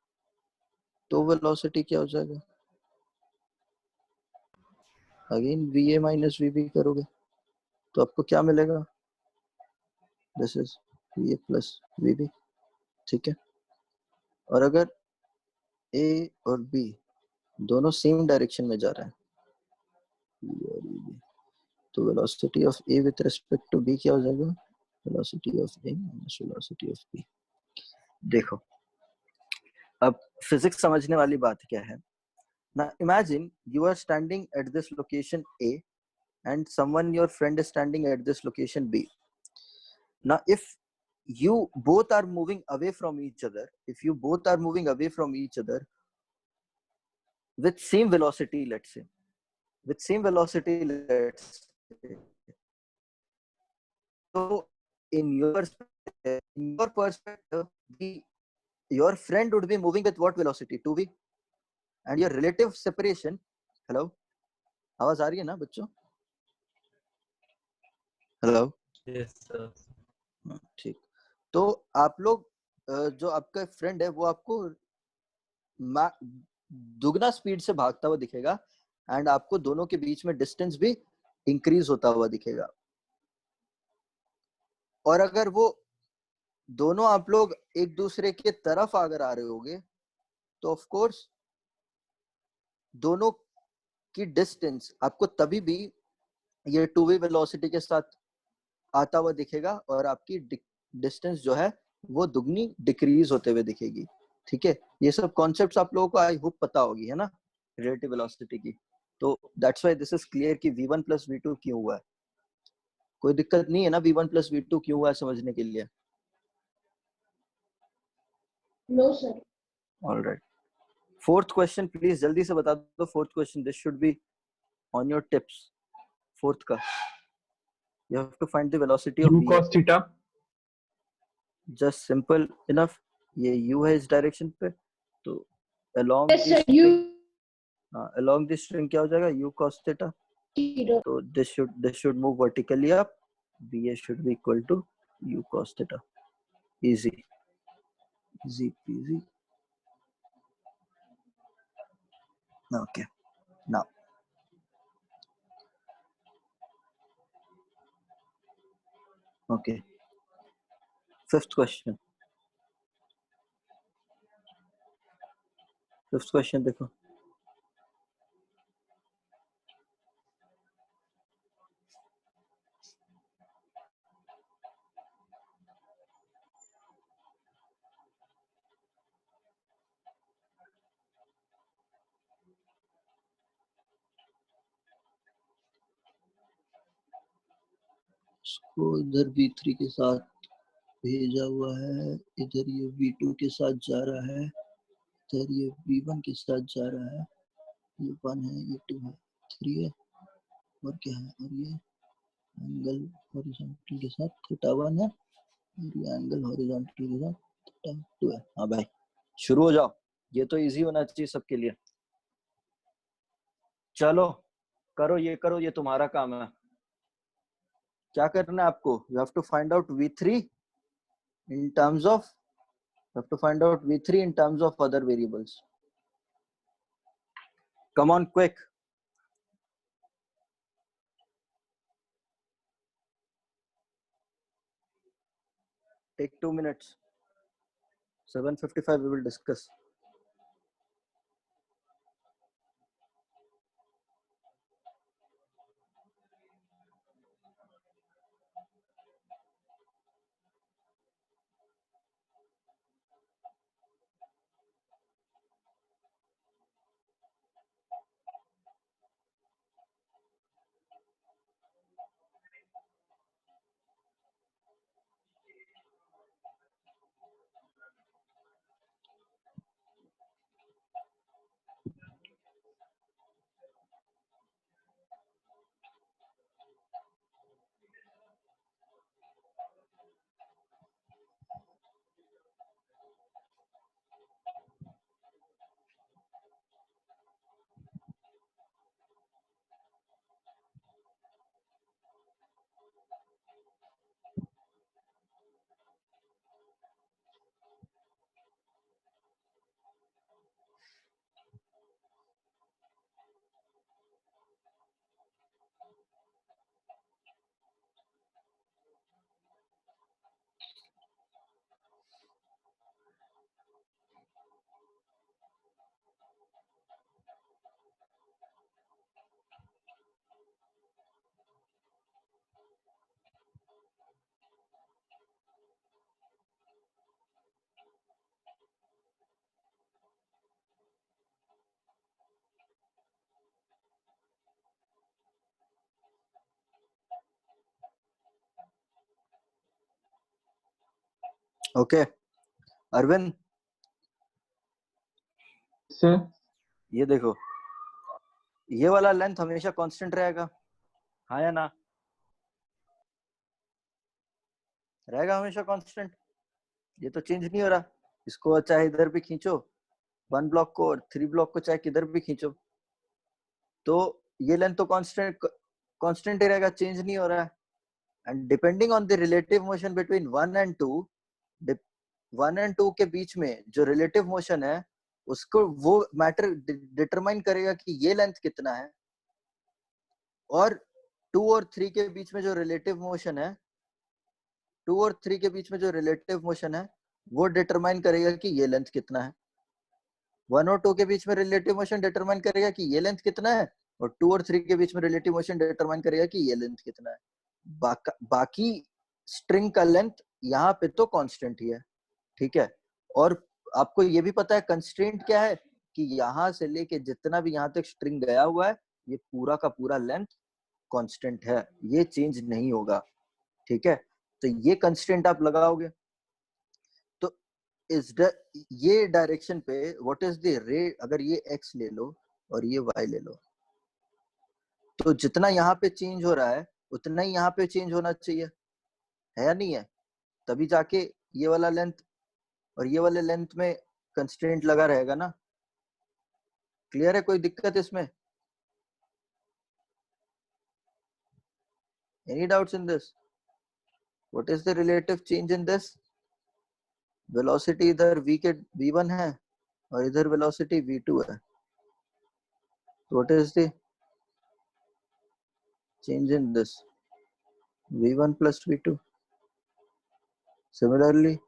तो वेलोसिटी क्या हो जाएगा? अगेन va माइनस vb करोगे तो आपको क्या मिलेगा? This is va plus vb। ठीक है, और अगर a और b दोनों सेम डायरेक्शन में जा रहे हैं। P और EB, तो velocity of A with respect to B क्या हो जाएगा? Velocity of A minus velocity of B। देखो अब फिजिक्स समझने वाली बात क्या है ना। Imagine you are standing at this location A and someone your friend is standing at this location B. Now if you both are moving away from each other, if you both are moving away from each other with same velocity, let's say with same velocity, let's say, so in your perspective the your friend would be moving with what velocity? 2v, and your relative separation, hello, आवाज आ रही है ना बच्चों? Hello, Yes, sir. ठीक। तो आप लोग जो आपका फ्रेंड है वो आपको दुगना स्पीड से भागता हुआ दिखेगा एंड आपको दोनों के बीच में डिस्टेंस भी इंक्रीज होता हुआ दिखेगा। और अगर वो दोनों आप लोग एक दूसरे के तरफ अगर आ रहे होगे तो ऑफ कोर्स दोनों की डिस्टेंस आपको तभी भी ये 2v वेलोसिटी के साथ आता हुआ दिखेगा और आपकी डिस्टेंस जो है वो दुगनी डिक्रीज होते हुए दिखेगी। ठीक है, ये सब कॉन्सेप्ट्स आप लोगों को आई होप पता होगी, है ना, रिलेटिव वेलोसिटी की। तो that's why this is clear कि v1 प्लस v2 क्यों हुआ है। कोई दिक्कत नहीं है ना v1 प्लस v2 क्यों हुआ है समझने के लिए? No sir. Alright, fourth question please जल्दी से बता दो। Fourth question, this should be on your tips. Fourth का you have to find the velocity of U v, cos theta. just simple enough। ये u है इस डायरेक्शन पे, तो along yes this sir, you string, along this string क्या हो जाएगा? u cos theta। Zero. तो this should move vertically up, va should be equal to u cos theta। easy easy peasy। okay, now okay, fifth question। Fifth question देखो। इसको इधर v3 के साथ भेजा हुआ है, इधर ये v2 के साथ जा रहा है, इधर ये v1 के साथ जा रहा है। ये 1 है, ये 2 है, 3 है, और क्या है? और ये एंगल हॉरिजॉन्टल के साथ थीटा 1 है और ये एंगल हॉरिजॉन्टल के साथ थीटा 2 है। हाँ भाई शुरू हो जाओ, ये तो इजी होना चाहिए सबके लिए। चलो करो, ये करो, ये तुम्हारा काम है। क्या करना है आपको? You have to find out v3 in terms of, you have to find out v3 in terms of other variables। come on quick। take 2 minutes। 7:55 we will discuss। Okay Arvind, sir ये देखो, ये वाला लेंथ हमेशा constant रहेगा, हाँ या ना? रहेगा हमेशा कांस्टेंट, ये तो चेंज नहीं हो रहा। इसको चाहे इधर भी खींचो 1 ब्लॉक को, और 3 ब्लॉक को चाहे किधर भी खींचो, तो ये लेंथ तो कांस्टेंट ही रहेगा, चेंज नहीं हो रहा है। And depending on the relative motion between 1 and 2, 1 and 2 के बीच में जो रिलेटिव मोशन है, उसको वो मैटर डिटरमाइन करेगा कि ये लेंथ कितना है, और 2 और 3 के बीच में जो रिलेटिव मोशन है, 2 और 3 के बीच में जो रिलेटिव मोशन है, वो डिटरमाइन करेगा कि ये लेंथ कितना है। 1 और 2 के बीच में रिलेटिव मोशन डिटरमाइन करेगा कि ये लेंथ कितना है, और 2 और 3 के बीच में रिलेटिव मोशन डिटरमाइन करेगा कि ये लेंथ कितना है। बाकी स्ट्रिंग का लेंथ यहाँ पे तो कांस्टेंट ही है, ठीक है। और आपको ये भी पता है कंस्ट्रेंट क्या है, कि यहाँ से लेके जितना भी यहाँ तक स्ट्रिंग गया हुआ है, ये पूरा का पूरा लेंथ कांस्टेंट है, ये चेंज नहीं होगा, ठीक है। तो ये कंस्ट्रेंट आप लगाओगे, तो ये डायरेक्शन पे व्हाट इज द रेट, अगर ये x ले लो और ये y ले लो, तो जितना यहाँ पे चेंज हो रहा है उतना ही यहाँ पे चेंज होना चाहिए, है या नहीं है? तभी जाके ये वाला लेंथ और ये वाले लेंथ में कंस्ट्रेंट लगा रहेगा ना। क्लियर है? कोई दिक्कत इसमें? Any doubts in this? What is the relative change in this? Velocity इधर v के v1 है और इधर वेलोसिटी v2 है, तो what is the change in this? v1 plus v2. Similarly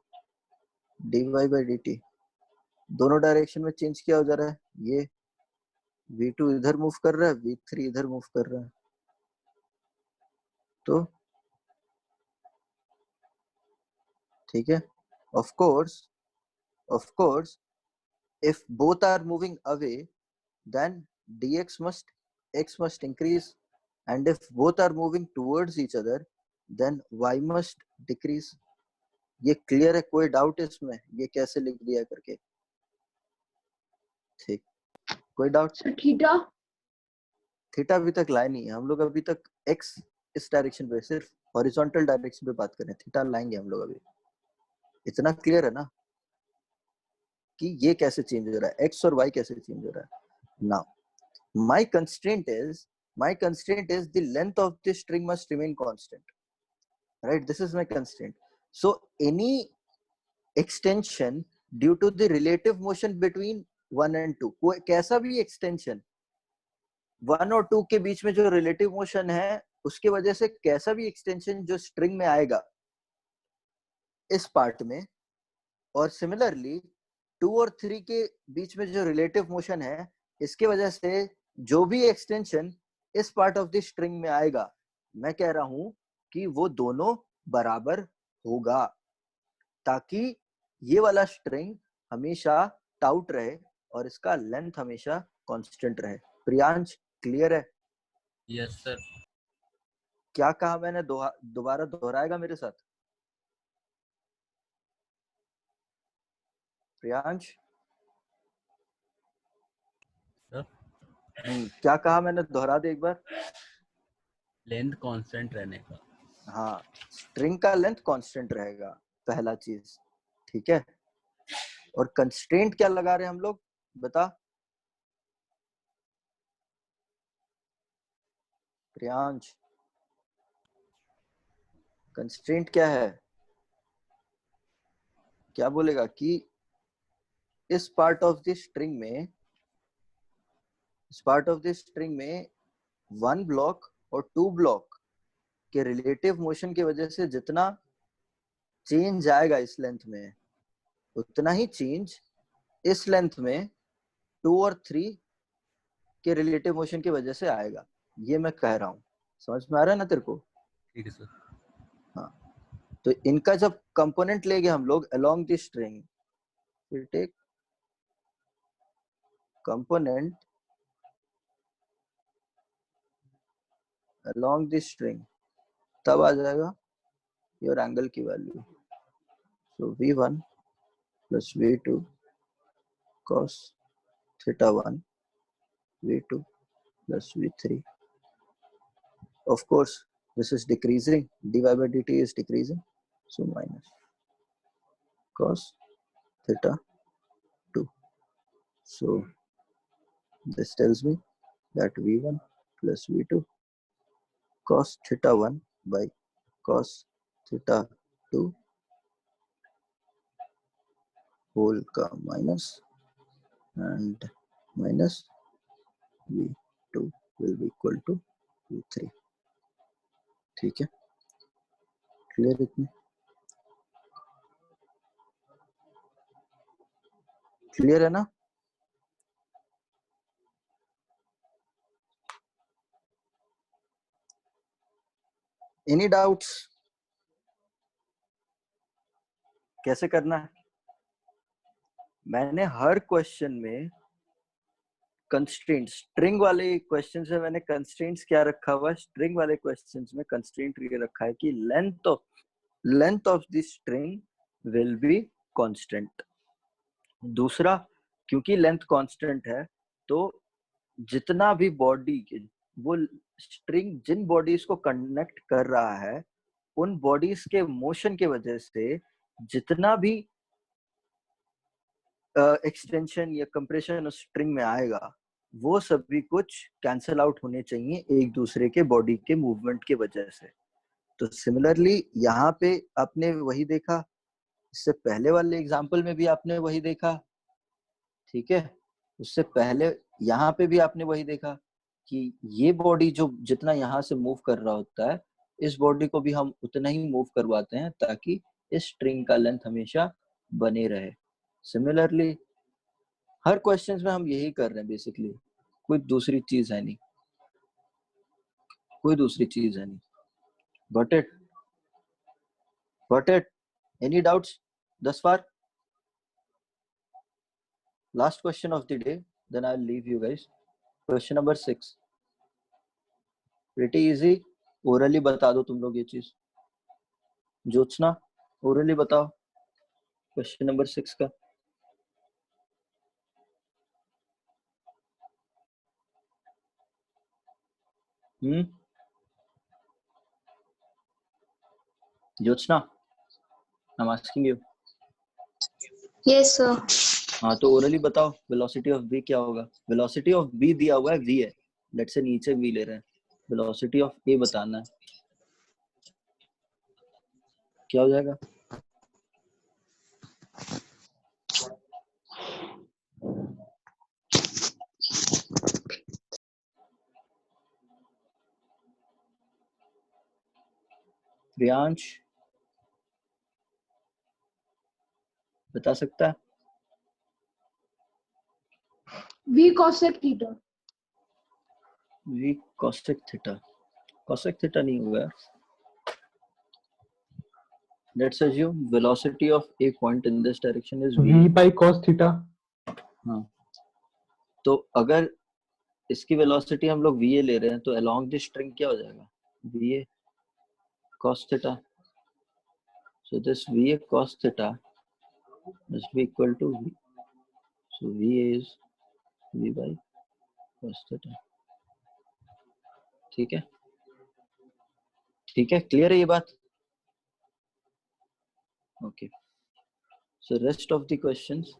dy by dt, दोनों डायरेक्शन में चेंज किया हो जा रहा है, ये v2 इधर मूव कर रहा है, v3 इधर मूव कर रहा है, तो ठीक है। Of course if both are moving away, then dx must increase, and if both are moving towards each other, then y must decrease. ये क्लियर है? कोई डाउट इसमें ये कैसे लिख दिया करके? ठीक, कोई डाउट? सर थीटा थीटा अभी तक लाए नहीं है हम लोग, अभी तक x इस डायरेक्शन पे, सिर्फ हॉरिजॉन्टल डायरेक्शन पे बात करें, थीटा लाएंगे हम लोग अभी। इतना क्लियर है ना कि ये कैसे चेंज हो रहा है, x और y कैसे चेंज हो रहा है। Now my constraint is the length of the string must remain constant, right? This is my constraint. So any extension due to the relative motion between 1 and 2, कोई कैसा भी extension 1 और 2 के बीच में जो relative motion है, उसके वजह से कैसा भी extension जो string में आएगा इस पार्ट में, और सिमिलरली 2 और 3 के बीच में जो रिलेटिव मोशन है, इसके वजह से जो भी एक्सटेंशन इस पार्ट ऑफ द स्ट्रिंग में आएगा, मैं कह रहा हूं कि वो दोनों बराबर होगा, ताकि ये वाला स्ट्रिंग हमेशा टाउट रहे और इसका लेंथ हमेशा कांस्टेंट रहे। प्रियांश क्लियर है? Yes sir. क्या कहा मैंने? दोबारा दोहराएगा मेरे साथ? प्रियांश सर क्या कहा मैंने? दोहरा दे एक बार। लेंथ कांस्टेंट रहने का। हाँ, स्ट्रिंग का लेंथ कांस्टेंट रहेगा, पहला चीज, ठीक है। और कंस्ट्रेंट क्या लगा रहे हैं हम लोग, बता प्रियांश। कंस्ट्रेंट क्या है? क्या बोलेगा कि इस पार्ट ऑफ द स्ट्रिंग में 1 ब्लॉक और 2 ब्लॉक के रिलेटिव मोशन की वजह से जितना चेंज आएगा इस लेंथ में, उतना ही चेंज इस लेंथ में 2 और 3 के रिलेटिव मोशन की वजह से आएगा। ये मैं कह रहा हूं, समझ में आ रहा है ना तेरे को? ठीक है सर। हाँ, तो इनका जब कंपोनेंट लेंगे हम लोग अलोंग द स्ट्रिंग, फिर take component along the string, तब आ जाएगा योर एंगल की value. So v1 plus v2 cos theta 1 v2 plus v3. Of course, this is decreasing. dy by dt is decreasing. So minus cos theta 2. So this tells me that v1 plus v2 cos theta 1 by cos theta 2 whole का minus and minus v2 will be equal to v3. ठीक है, clear इतनी? Clear है ना? Any doubts? कैसे करना है? मैंने हर क्वेश्चन में कंस्ट्रेंट, स्ट्रिंग वाले क्वेश्चन में मैंने कंस्ट्रेंट्स क्या रखा हुआ है? स्ट्रिंग वाले क्वेश्चन में कंस्ट्रेंट ये रखा है कि length of the string will be constant. दूसरा, क्योंकि लेंथ कांस्टेंट है तो जितना भी बॉडी वो स्ट्रिंग जिन बॉडीज को कनेक्ट कर रहा है उन बॉडीज के मोशन के वजह से जितना भी एक्सटेंशन या कंप्रेशन स्ट्रिंग में आएगा वो सभी कुछ कैंसल आउट होने चाहिए एक दूसरे के बॉडी के मूवमेंट के वजह से. तो सिमिलरली यहाँ पे आपने वही देखा, इससे पहले वाले एग्जांपल में भी आपने वही देखा, ठीक है. उससे पहले यहाँ पे भी आपने वही देखा कि ये बॉडी जो जितना यहाँ से मूव कर रहा होता है इस बॉडी को भी हम उतना ही मूव करवाते हैं ताकि इस स्ट्रिंग का लेंथ हमेशा बने रहे. सिमिलरली हर क्वेश्चंस में हम यही कर रहे हैं बेसिकली, कोई दूसरी चीज है नहीं, कोई दूसरी चीज है नहीं. Got it? Got it? Any doubts thus far? Last question of the day, then I'll leave you guys. Question number 6. Pretty easy. Orally बता दो तुम लोग ये चीज. ज्योत्सना, orally बताओ question number 6 का. Jyotsna, I'm asking you. Yes, sir. हाँ तो ओरली बताओ वेलोसिटी ऑफ v क्या होगा? वेलोसिटी ऑफ v दिया हुआ है v है, लेट्स से नीचे v ले रहे हैं, वेलोसिटी ऑफ a बताना है, क्या हो जाएगा? प्रियांश बता सकता है? V cosec theta. v cosec theta. cosec theta नहीं होगा. Let's assume velocity of a point in this direction is v by cos theta. हाँ, तो अगर इसकी वेलोसिटी हम लोग va ले रहे हैं तो along the string क्या हो जाएगा? va cos theta. So this va cos theta must be equal to v. So va is v by cos theta. ठीक है, ठीक है, क्लियर है ये बात? Okay. So rest of the questions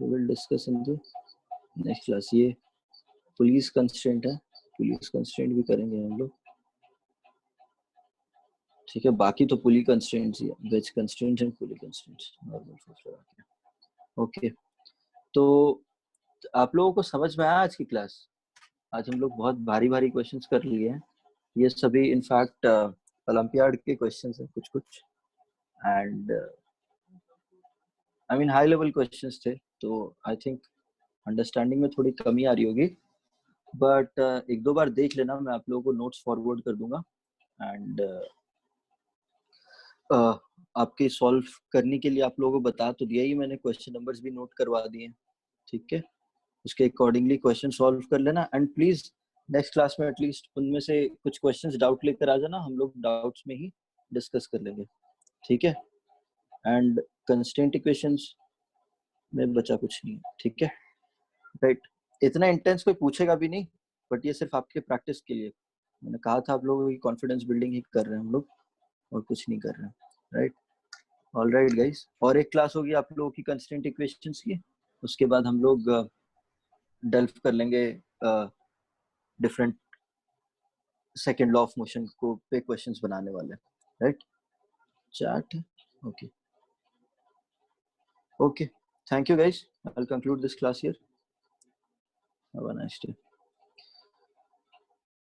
we will discuss in the next class. ये police constraint है, police constraint भी करेंगे हम लोग, ठीक है. बाकी तो पुली कंस्ट्रेंट्स ही है, wedge constraints and pulley constraints normal force लगा के. ओके, तो आप लोगों को समझ में आया आज की क्लास? आज हम लोग बहुत भारी भारी क्वेश्चंस कर लिए हैं. ये सभी इनफैक्ट ओलंपियाड के क्वेश्चंस हैं कुछ कुछ, and I mean high level questions थे, तो आई थिंक अंडरस्टैंडिंग में थोड़ी कमी आ रही होगी, बट एक दो बार देख लेना, मैं आप लोगों को नोट्स फॉरवर्ड कर दूंगा एंड आपके सॉल्व करने के लिए आप लोगों को बता तो दिया ही मैंने, क्वेश्चन नंबर्स भी नोट करवा दिए, ठीक है. उसके अकॉर्डिंगली क्वेश्चन सॉल्व कर लेना, एंड प्लीज नेक्स्ट क्लास में एटलीस्ट उनमें से कुछ क्वेश्चंस डाउट लेकर आ जाना, हम लोग डाउट्स में ही डिस्कस कर लेंगे, ठीक है. एंड कंस्ट्रेंट इक्वेशंस में बचा कुछ नहीं, ठीक है, राइट। इतना इंटेंस कोई पूछेगा भी नहीं, बट ये सिर्फ आपके प्रैक्टिस के लिए, मैंने कहा था आप लोगों की कॉन्फिडेंस बिल्डिंग ही कर रहे हैं हम लोग, और कुछ नहीं कर रहे हैं, राइट। ऑल राइट गाइस, और एक क्लास होगी आप लोगों की कंस्ट्रेंट इक्वेशंस की, उसके बाद हम लोग डेल्व कर लेंगे different second law of motion को पे क्वेश्चंस बनाने वाले, right. Chat, okay okay, thank you guys, I will conclude this class here, have a nice day.